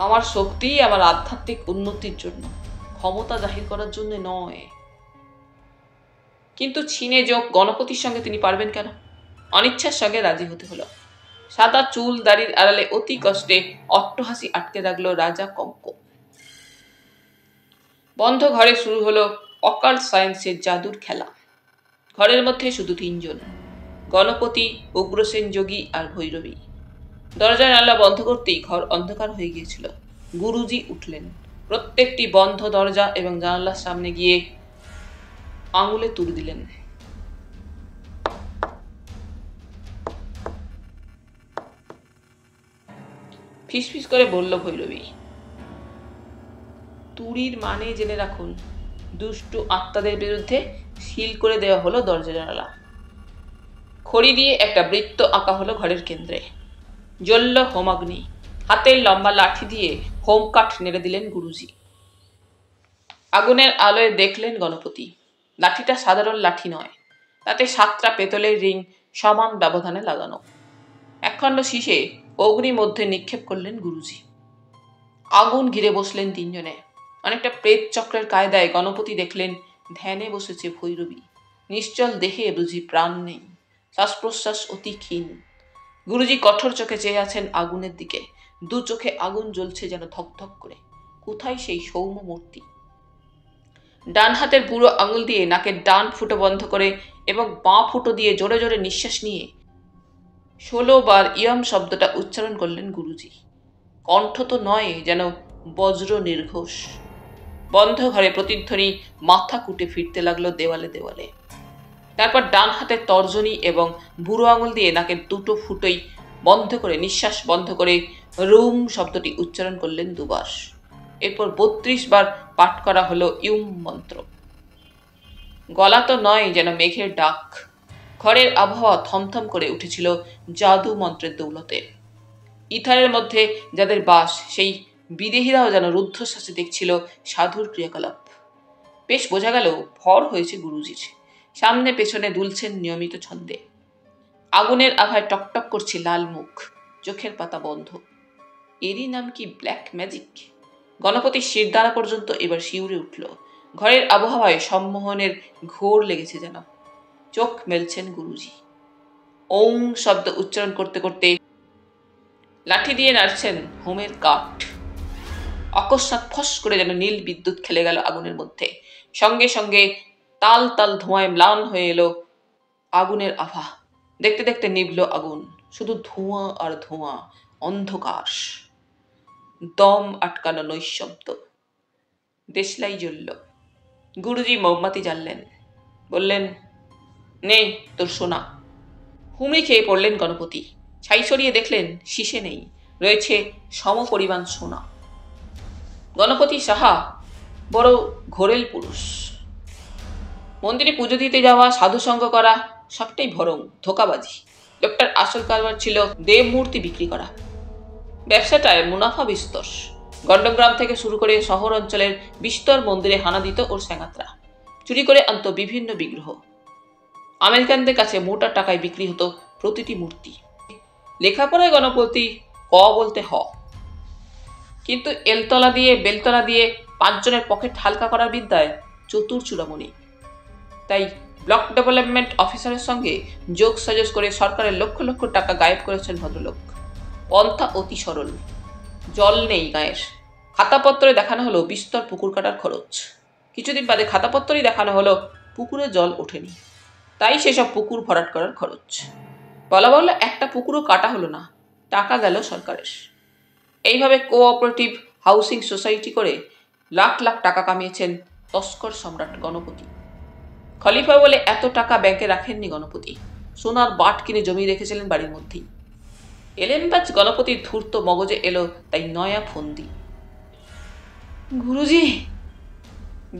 আমার শক্তি আমার আধ্যাত্মিক উন্নতির জন্য, ক্ষমতা জাহির করার জন্য নয়। কিন্তু ছিনে যোগ গণপতির সঙ্গে তিনি পারবেন কেন? অনিচ্ছার সঙ্গে রাজি হতে হলো। সাদা চুল দাড়ির আড়ালে অতি কষ্টে অট্টহাসি আটকে রাখলো রাজা কঙ্ক। বন্ধ ঘরে শুরু হলো অকাল্ট সায়েন্সের জাদুর খেলা। ঘরের মধ্যে শুধু 3 জন, গণপতি, উগ্রসেন যোগী আর ভৈরবী। দরজার জানলা বন্ধ করতেই ঘর অন্ধকার হয়ে গিয়েছিল। গুরুজি উঠলেন। প্রত্যেকটি বন্ধ দরজা এবং জানালার সামনে গিয়ে আঙুলে তুলে দিলেন। ফিসফিস করে বলল ভৈরবী, তুড়ির মানে জেনে রাখুন। দুষ্টু আত্মাদের বিরুদ্ধে সিল করে দেওয়া হলো দরজা জানালা। খড়ি দিয়ে একটা বৃত্ত আঁকা হলো ঘরের কেন্দ্রে। জ্বলল হোমাগ্নি। হাতের লম্বা লাঠি দিয়ে হোম কাঠ নেড়ে দিলেন গুরুজি। আগুনের আলোয় দেখলেন গণপতি, লাঠিটা সাধারণ লাঠি নয়, তাতে 7টা পেতলের রিং সমান ব্যবধানে লাগানো। একখণ্ড শীষে অগ্নি মধ্যে নিক্ষেপ করলেন গুরুজি। আগুন ঘিরে বসলেন 3 জনে। অনেকটা প্রেত চক্রের কায়দায় গণপতি দেখলেন ধ্যানে বসেছে ভৈরবী। নিশ্চল দেহে বুঝি প্রাণ নেই, শ্বাস প্রশ্বাস অতি ক্ষীণ। গুরুজি কঠোর চোখে চেয়ে আছেন আগুনের দিকে। 2 চোখে আগুন জ্বলছে যেন ধকধক করে। কোথায় সেই সৌম্য মূর্তি? ডান হাতের বুড়ো আঙুল দিয়ে নাকের ডান ফুটো বন্ধ করে এবং বাঁ ফুটো দিয়ে জোরে জোরে নিঃশ্বাস নিয়ে 16 বার ইয়ম শব্দটা উচ্চারণ করলেন গুরুজি। কণ্ঠ তো নয়, যেন বজ্র নির্ঘোষ। বন্ধ ঘরে প্রতিধ্বনি মাথা কুটে ফিরতে লাগলো দেওয়ালে দেওয়ালে। তারপর ডান হাতের তর্জনী এবং বুড়ো আঙুল দিয়ে নাকের 2টো ফুটোই বন্ধ করে নিঃশ্বাস বন্ধ করে রুম শব্দটি উচ্চারণ করলেন 2 বার। এরপর 32 বার পাঠ করা হলো ইউম মন্ত্র। গলা তো নয়, যেন মেঘের ডাক। ঘরের আবহাওয়া থমথম করে উঠেছিল জাদু মন্ত্রের দৌলতে। ইথারের মধ্যে যাদের বাস, সেই বিদেহীরাও যেন রুদ্ধশ্বাসে দেখছিল সাধুর ক্রিয়াকলাপ। বেশ বোঝা গেল ভর হয়েছে গুরুজির। সামনে পেছনে দুলছেন নিয়মিত ছন্দে। আগুনের আভায় টকটক করছে লাল মুখ, চোখের পাতা বন্ধ। এরই নাম কি ব্ল্যাক ম্যাজিক? গণপতির শিরদাঁড়া পর্যন্ত এবার শিউরে উঠল। ঘরের আবহাওয়ায় সম্মোহনের ঘোর লেগেছে যেন। চোখ মেলছেন গুরুজি। ওং শব্দ উচ্চারণ করতে করতে লাঠি দিয়ে নাড়ছেন হোমের কাঠ। অকস্মাৎ ফস করে যেন নীল বিদ্যুৎ খেলে গেল আগুনের মধ্যে। সঙ্গে সঙ্গে তাল তাল ধোঁয়ায় ম্লান হয়ে এলো আগুনের আভা। দেখতে দেখতে নিভল আগুন। শুধু ধোঁয়া আর ধোঁয়া, অন্ধকার, দম আটকানো নৈশব্দ। দেশলাই জ্বলল। গুরুজি মোমবাতি জ্বাললেন। বললেন, নে তোর সোনা। হুমড়ি খেয়ে পড়লেন গণপতি। ছাই সরিয়ে দেখলেন শীষে নেই, রয়েছে সমপরিমাণ সোনা। গণপতি সাহা বড় ঘোরেল পুরুষ। মন্দিরে পুজো দিতে যাওয়া, সাধুসঙ্গ করা সবটাই ভরং, ধোকাবাজি। লোকটার আসল কারবার ছিল দেব মূর্তি বিক্রি করা। ব্যবসাটায় মুনাফা বিস্তর। গণ্ডগ্রাম থেকে শুরু করে শহর অঞ্চলের বিস্তর মন্দিরে হানা দিত ওর স্যাঙাতরা। চুরি করে আনত বিভিন্ন বিগ্রহ। আমেরিকানদের কাছে মোটা টাকায় বিক্রি হতো প্রতিটি মূর্তি। লেখাপড়ায় গণপতি ক বলতে হ, কিন্তু এলতলা দিয়ে বেলতলা দিয়ে 5 জনের পকেট হালকা করার বিদ্যায় চতুর চূড়ামণি। তাই ব্লক ডেভেলপমেন্ট অফিসারের সঙ্গে যোগ সাজস করে সরকারের লক্ষ লক্ষ টাকা গায়েব করেছেন ভদ্রলোক। পন্থা অতি সরল। জল নেই গায়ের। খাতাপত্রে দেখানো হলো বিস্তর পুকুর কাটার খরচ। কিছুদিন বাদে খাতাপত্রেই দেখানো হলো পুকুরে জল ওঠেনি, তাই সেসব পুকুর ভরাট করার খরচ। বলা বললো একটা পুকুরও কাটা হলো না, টাকা গেল সরকারের। এইভাবে কোঅপারেটিভ হাউসিং সোসাইটি করে লাখ লাখ টাকা কামিয়েছেন তস্কর সম্রাট গণপতি। খলিফা বলে এত টাকা ব্যাংকে রাখেননি গণপতি। সোনার বাট কিনে জমিয়ে রেখেছিলেন বাড়ির মধ্যেই। এলেনবাজ গণপতির ধূর্ত মগজে এলো তাই নয়া ফন্দি। গুরুজি,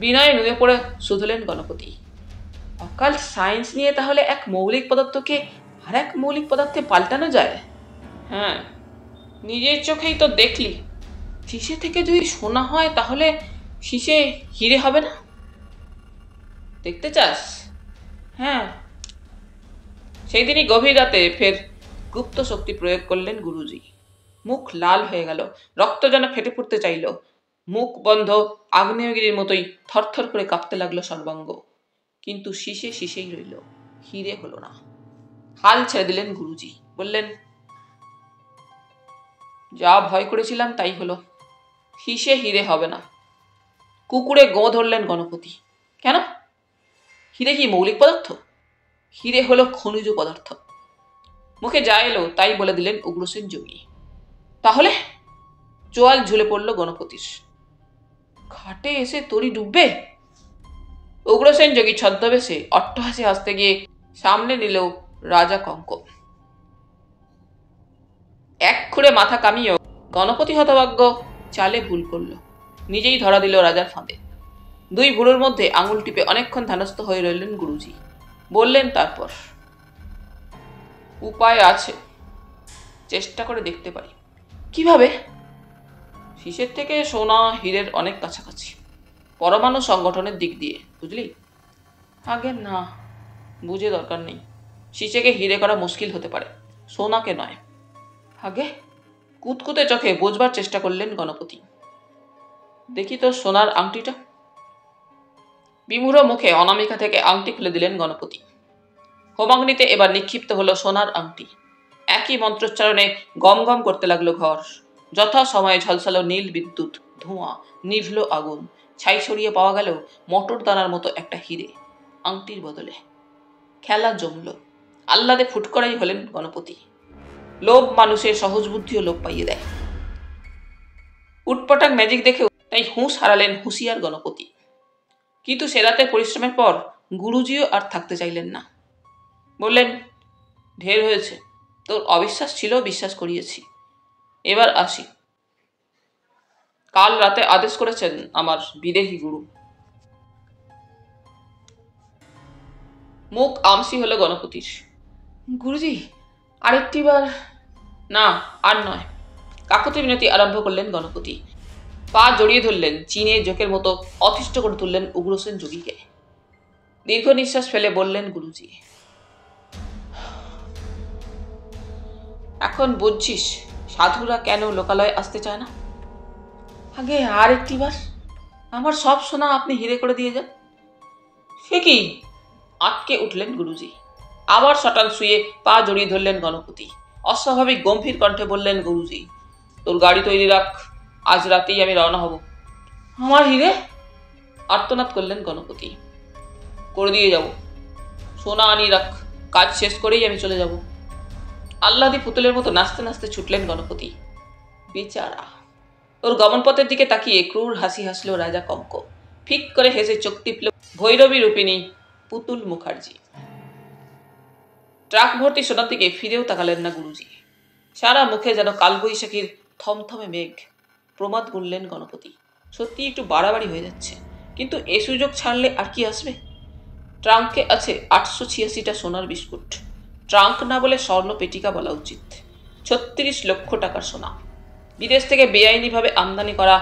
বিনয় নুয়ে পড়ে শুধলেন গণপতি। কাল সায়েন্স নিয়ে তাহলে এক মৌলিক পদার্থকে আর এক মৌলিক পদার্থে পাল্টানো যায়? হ্যাঁ, নিজের চোখেই তো দেখলি। শিশে থেকে যদি সোনা হয় তাহলে শিশে হিরে হবে না? দেখতে চাস? হ্যাঁ। সেই দিনই গভীর রাতে ফের গুপ্ত শক্তি প্রয়োগ করলেন গুরুজি। মুখ লাল হয়ে গেল, রক্ত যেন ফেটে পড়তে চাইল। মুখ বন্ধ আগ্নেয়গিরির মতোই থরথর করে কাঁপতে লাগলো সর্বাঙ্গ। কিন্তু শিশে শিশেই রইল, হিরে হলো না। হাল ছেড়ে দিলেন গুরুজি, বললেন, যা ভয় করেছিলাম তাই হলো, হিসে হিরে হবে না। কুকুরে গো ধরলেন গণপতি। কেন? হিরে কি মৌলিক পদার্থ? হিরে হলো খনিজ পদার্থ। মুখে যা এলো তাই বলে দিলেন উগ্রসেন যোগী। তাহলে? চোয়াল ঝুলে পড়ল গণপতির। ঘাটে এসে তরি ডুববে? উগ্রসেন যোগী ছদ্মবেশে অট্টহাসি হাসতে গিয়ে সামনে নিল রাজা কঙ্ক। এক খুঁড়ে মাথা কামিয়েও গণপতি হতভাগ্য চালে ভুল করল, নিজেই ধরা দিল রাজার ফাঁদে। দুই ভুরুর মধ্যে আঙুল টিপে অনেকক্ষণ ধ্যানস্থ হয়ে রইলেন গুরুজি। বললেন তারপর, উপায় আছে, চেষ্টা করে দেখতে পারি। কিভাবে? শিশের থেকে সোনা হীরের অনেক কাছাকাছি, পরমাণু সংগঠনের দিক দিয়ে, বুঝলি? আগে না, বুঝে দরকার নেই। শিশেকে হিরে করা মুশকিল হতে পারে, সোনাকে নয়। আগে? কুতকুতে চোখে বোঝবার চেষ্টা করলেন গণপতি। দেখি তো সোনার আংটিটা। বিমূঢ় মুখে অনামিকা থেকে আংটি খুলে দিলেন গণপতি। হোমাগ্নিতে এবার নিক্ষিপ্ত হলো সোনার আংটি। একই মন্ত্রোচ্চারণে গম গম করতে লাগলো ঘর। যথা সময়ে ঝলসালো নীল বিদ্যুৎ, ধোঁয়া, নিভল আগুন, ছাই ছড়িয়ে পাওয়া গেল মটর দানার মতো একটা হিরে আংটির বদলে। খেলা জমল, আহ্লাদে ফুটকরাই হলেন গণপতি। লোভ মানুষের সহজ বুদ্ধিও লোপ পাইয়ে দেয়। উটপটাং ম্যাজিক দেখেও তাই হুঁশ হারালেন হুঁশিয়ার গণপতি। কিন্তু সে রাতে পরিশ্রমের পর গুরুজিও আর থাকতে চাইলেন না। বললেন, ঢের হয়েছে, তোর অবিশ্বাস ছিল, বিশ্বাস করিয়েছি, এবার আসি। কাল রাতে আদেশ করেছেন আমার বিদেহী গুরু। মুখ আমসি হলো গণপতির। গুরুজি, আরেকটি বার। না, আর নয়। কাকতি মিনতি আরম্ভ করলেন গণপতি। পা জড়িয়ে ধরলেন, চীনে জোকের মতো অতিষ্ঠ করে তুললেন উগ্রসেন যোগীকে। দীর্ঘ নিঃশ্বাস ফেলে বললেন গুরুজি, এখন বুঝছিস সাধুরা কেন লোকালয়ে আসতে চায় না? আগে আর একটি বার। আমার সব সোনা আপনি হিরে করে দিয়ে যান। সে কি? আটকে উঠলেন গুরুজি। আবার শটান শুয়ে পা জড়িয়ে ধরলেন গণপতি। অস্বাভাবিক গম্ভীর কণ্ঠে বললেন গুরুজি, তোর গাড়ি তৈরি রাখ, আজ রাতেই আমি রওনা হব। আমার হিরে? আর্তনাদ করলেন গণপতি। করে দিয়ে যাব, সোনা আনিয়ে রাখ, কাজ শেষ করেই আমি চলে যাব। আহ্লাদি পুতুলের মতো নাচতে নাচতে ছুটলেন গণপতি। বেচারা। ওর গমনপথের দিকে তাকিয়ে ক্রূর হাসি হাসল রাজা কঙ্ক। ফিক করে হেসে চোখ টিপল ভৈরবী রূপিণী পুতুল মুখার্জি। ট্রাক ভর্তি সোনার দিকে ফিরেও তাকালেন না গুরুজি। সারা মুখে যেন কালবৈশাখীর থমথমে মেঘ। প্রমাদ গুনলেন গণপতি। সত্যি একটু বাড়াবাড়ি হয়ে যাচ্ছে, কিন্তু এ সুযোগ ছাড়লে আর কি আসবে? ট্রাঙ্কে আছে 886টা সোনার বিস্কুট। ট্রাঙ্ক না বলে স্বর্ণ পেটিকা বলা উচিত। 36 লক্ষ টাকার সোনা। বিদেশ থেকে বেআইনিভাবে আমদানি করা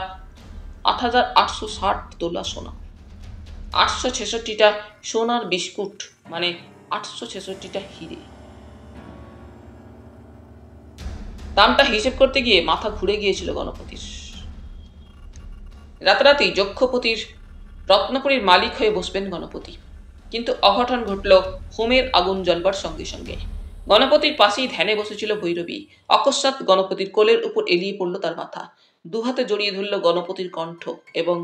8860 তোলা সোনা। 866টা সোনার বিস্কুট মানে 866টা হিরে। দামটা হিসেব করতে গিয়ে মাথা ঘুরে গিয়েছিল গণপতির। রাতারাতি যক্ষপতির রত্নপুরীর মালিক হয়ে বসবেন গণপতি। কিন্তু অঘটন ঘটল হোমের আগুন জ্বলবার সঙ্গে সঙ্গে। গণপতির পাশেই ধ্যানে বসেছিল ভৈরবী। অকস্মাৎ গণপতির কোলের উপর এলিয়ে পড়ল তার মাথা। দুহাতে জড়িয়ে ধরল গণপতির কণ্ঠ এবং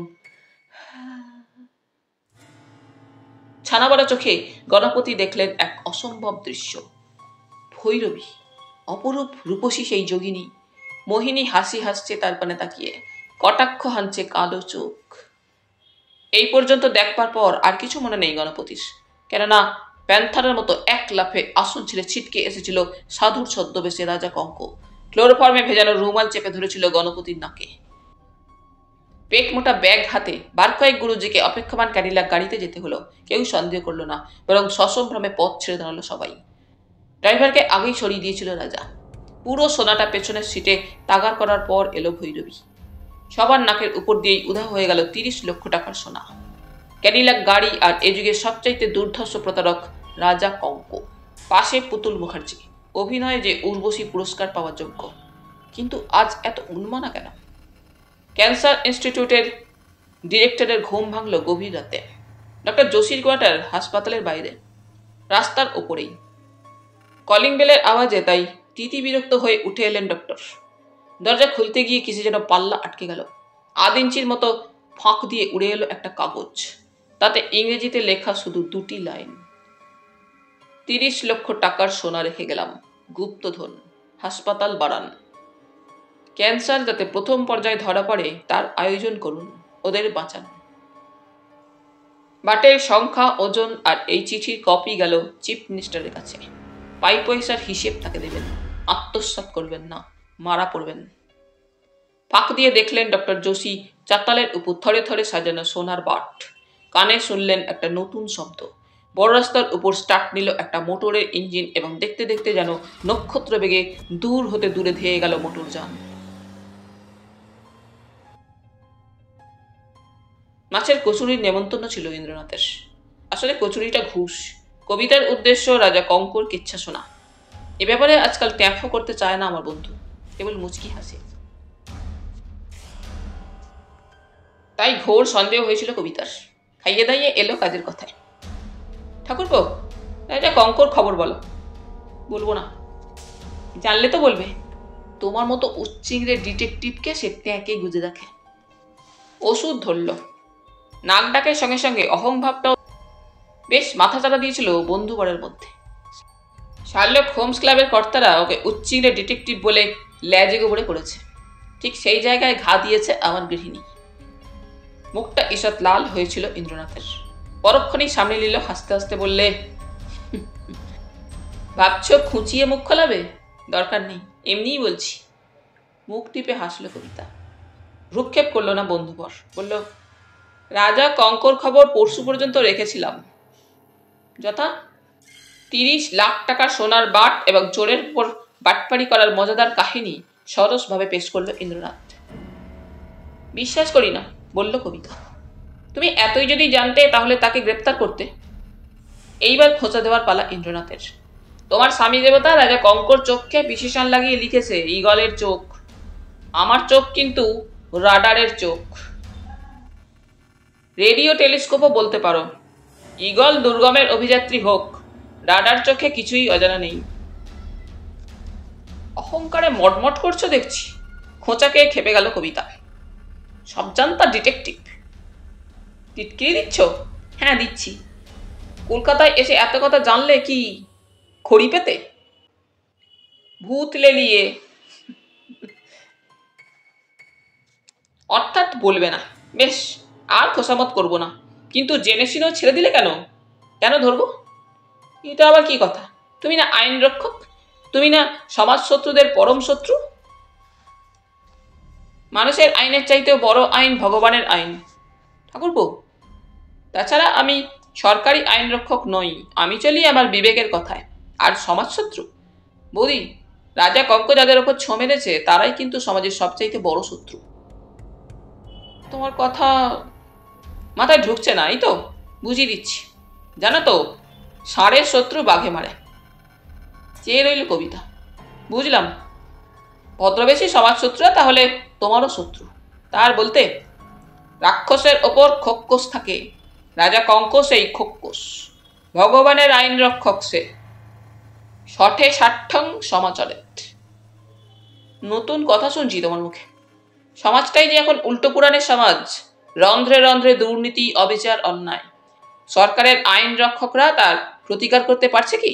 ছানাবড়া চোখে গণপতি দেখলেন এক অসম্ভব দৃশ্য। ভৈরবী, অপরূপ রূপসী সেই যোগিনী, মোহিনী হাসি হাসছে তার পানে তাকিয়ে, কটাক্ষ হানছে কালো চোখ। এই পর্যন্ত দেখবার পর আর কিছু মনে নেই গণপতির, কেননা প্যান্থারের মতো এক লাফে আসন ছেড়ে ছিটকে এসেছিল সাধুর ছদ্মবেশে রাজা কঙ্ক। ক্লোরোফর্মে ভেজানো রুমাল চেপে ধরেছিল গণপতির নাকে। পেট মোটা ব্যাগ হাতে বার কয়েক গুরুজিকে অপেক্ষমান ক্যাডিলাক গাড়িতে যেতে হলো। কেউ সন্দেহ করলো না, বরং সসম্ভ্রমে পথ ছেড়ে দাঁড়ালো সবাই। ড্রাইভারকে আগেই সরিয়ে দিয়েছিল রাজা। পুরো সোনাটা পেছনের সিটে তাগার করার পর এলো ভৈরবী। সবার নাকের উপর দিয়েই উধাও হয়ে গেল 30 লক্ষ টাকার সোনা। ক্যাডিলাক গাড়ি আর এ যুগের সবচাইতে দুর্ধর্ষ প্রতারক রাজা কঙ্ক। পাশে পুতুল মুখার্জি, অভিনয়ে যে উর্বশী পুরস্কার পাওয়ার যোগ্য। কিন্তু আজ এত উন্মানা কেন? ক্যান্সার ইনস্টিটিউটের ডিরেক্টরের ঘুম ভাঙল গভীর রাতে। ডক্টর জোশীর কোয়ার্টার হাসপাতালের বাইরে, রাস্তার ওপরেই। কলিং বেলের আওয়াজে তাই তিতিবিরক্ত হয়ে উঠে এলেন ডক্টর। দরজা খুলতে গিয়ে কিসে যেন পাল্লা আটকে গেল। 1 ইঞ্চির মতো ফাঁক দিয়ে উড়ে এলো একটা কাগজ। তাতে ইংরেজিতে লেখা শুধু 2টি লাইন। 30 লক্ষ টাকার সোনা রেখে গেলাম, গুপ্তধন, হাসপাতাল বাড়ান। ক্যান্সার যাতে প্রথম পর্যায়ে ধরা পড়ে তার আয়োজন করুন, ওদের বাঁচান। বাটের সংখ্যা, ওজন আর এই চিঠির কপি গেল চিফ মিনিস্টারের কাছে। পাই পয়সার হিসেব তাকে দেবেন, আত্মসাৎ করবেন না, মারা পড়বেন। ফাঁক দিয়ে দেখলেন ডক্টর জোশী চাতালের উপর থরে থরে সাজানো সোনার বাট। কানে শুনলেন একটা নতুন শব্দ। বড় রাস্তার উপর স্টার্ট নিল একটা মোটরের ইঞ্জিন এবং দেখতে দেখতে যেন নক্ষত্র বেগে দূর হতে দূরে ধেয়ে গেল মোটরযান। মাছের কচুরির নেমন্তন্ন ছিল ইন্দ্রনাথের। আসলে কচুরিটা ঘুষ। কবিতার উদ্দেশ্য রাজা কঙ্কর কিচ্ছা শোনা। এ ব্যাপারে আজকাল ট্যাফও করতে চায় না আমার বন্ধু, কেবল মুচকি হাসে। তাই ঘোর সন্দেহ হয়েছিল কবিতার। খাইয়ে দাইয়ে এলো কাজের কথায়। ঠাকুরপো, রাজা কঙ্কর খবর বলো। বলবো না। জানলে তো বলবে। তোমার মতো উচ্চিংড়ে ডিটেকটিভকে সে ট্যাঁকে গুজে রাখে। ওষুধ ধরল। নাক ডাকের সঙ্গে সঙ্গে অহংভাবটাও বেশ মাথাচাড়া দিয়েছিল বন্ধুবরের মধ্যে। শার্লক হোমস ক্লাবের কর্তারা ওকে উচ্চিংড়ে ডিটেকটিভ বলে ল্যাজে গোবরে পড়েছে। ঠিক সেই জায়গায় ঘা দিয়েছে আমার গৃহিণী। মুখটা ঈষৎ লাল হয়েছিল ইন্দ্রনাথের। পরক্ষণেই সামনে নিল, হাসতে হাসতে বললে, ভাবছ খুঁচিয়ে মুখ খোলাবে? দরকার নেই, এমনিই বলছি। মুখ টিপে হাসলো কবিতা। ভ্রুক্ষেপ করলো না বন্ধুবর। বলল, রাজা কঙ্কর খবর পরশু পর্যন্ত রেখেছিলাম। যথা 30 লাখ টাকার সোনার বাট এবং চোরের উপর বাটপাড়ি করার মজাদার কাহিনী সরসভাবে পেশ করলো ইন্দ্রনাথ। বিশ্বাস করি না, বলল কবিতা। তুমি এতই যদি জানতে তাহলে তাকে গ্রেপ্তার করতে। এইবার খোঁচা দেওয়ার পালা ইন্দ্রনাথের। তোমার স্বামী দেবতা রাজা কঙ্কর চোখকে বিশেষণ লাগিয়ে লিখেছে ঈগলের চোখ। আমার চোখ কিন্তু রাডারের চোখ। রেডিও টেলিস্কোপও বলতে পারো। ঈগল দুর্গমের অভিযাত্রী হোক, রাডার চোখে কিছুই অজানা নেই। অহংকারে মটমট করছো দেখছি। খোঁচাকে খেপে গেল কবিতা। সব জানতা ডিটেকটিভ। টিটকিরি দিচ্ছ? হ্যাঁ দিচ্ছি। কলকাতায় এসে এত কথা জানলে কি খড়ি পেতে? ভূত লেলিয়ে। অর্থাৎ বলবে না। বেশ, আর খোসামত করবো না। কিন্তু জেনে শুনেও ছেড়ে দিলে কেন? কেন ধরবো? এটা আবার কি কথা? তুমি না আইন রক্ষক? তুমি না সমাজ শত্রুদের পরম শত্রু? মানুষের আইনের চাইতেও বড় আইন ভগবানের আইন ঠাকুরপো। তাছাড়া আমি সরকারি আইন রক্ষক নই। আমি চলি আমার বিবেকের কথায়। আর সমাজশত্রু? বৌদি, রাজা কঙ্ক যাদের ওপর ছো মেরেছে তারাই কিন্তু সমাজের সবচাইতে বড় শত্রু। তোমার কথা মাথায় ঢুকছে না, এই তো বুঝিয়ে দিচ্ছি। জানো তো, ষাঁড়ের শত্রু বাঘে মারে। চেয়ে রইল কবিতা। বুঝলাম, ভদ্রবেশী সমাজ শত্রুরা তাহলে তোমারও শত্রু। তার বলতে, রাক্ষসের ওপর খোক্কস থাকে, রাজা কঙ্ক সেই খোক্কস। ভগবানের আইন রক্ষক সে। শঠে ষাঠ্যং সমাচরেত। নতুন কথা শুনছি তোমার মুখে। সমাজটাই যে এখন উল্টো পুরাণের সমাজ। রন্ধ্রে রন্ধ্রে দুর্নীতি, অবিচার, অন্যায়। সরকারের আইন রক্ষকরা তার প্রতিকার করতে পারছে কি?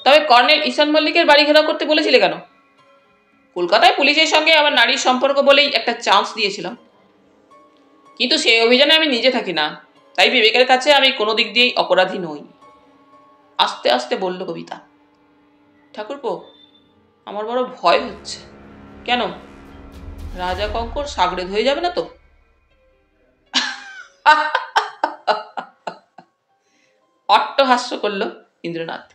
তবে কর্নেল ঈশান মল্লিকের বাড়ি ঘেরাও করতে বলেছিলে কেন? কলকাতায় পুলিশের সঙ্গে আমার নারীর সম্পর্ক বলেই একটা চান্স দিয়েছিলাম। কিন্তু সেই অভিযানে আমি নিজে থাকি না, তাই বিবেকের কাছে আমি কোনো দিক দিয়েই অপরাধী নই। আস্তে আস্তে বলল কবিতা। ঠাকুরপো, আমার বড় ভয় হচ্ছে। কেন? রাজা কঙ্কর সাগরেদ হয়ে যাবে না তো? অট্টহাস্য করল ইন্দ্রনাথ।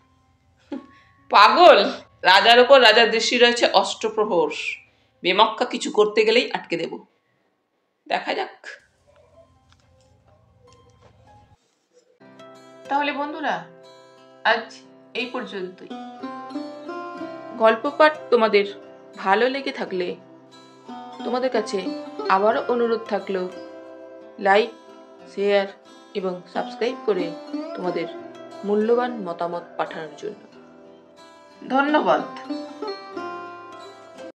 পাগল, রাজার ওপর রাজার দৃষ্টি রয়েছে অষ্টপ্রহর। বেমক্কা কিছু করতে গেলেই আটকে দেব। দেখা যাক। তাহলে বন্ধুরা, আজ এই পর্যন্তই। গল্প পাঠ তোমাদের ভালো লেগে থাকলে তোমাদের কাছে আবারও অনুরোধ থাকলো, লাইক, শেয়ার এবং সাবস্ক্রাইব করে তোমাদের মূল্যবান মতামত পাঠানোর জন্য। ধন্যবাদ।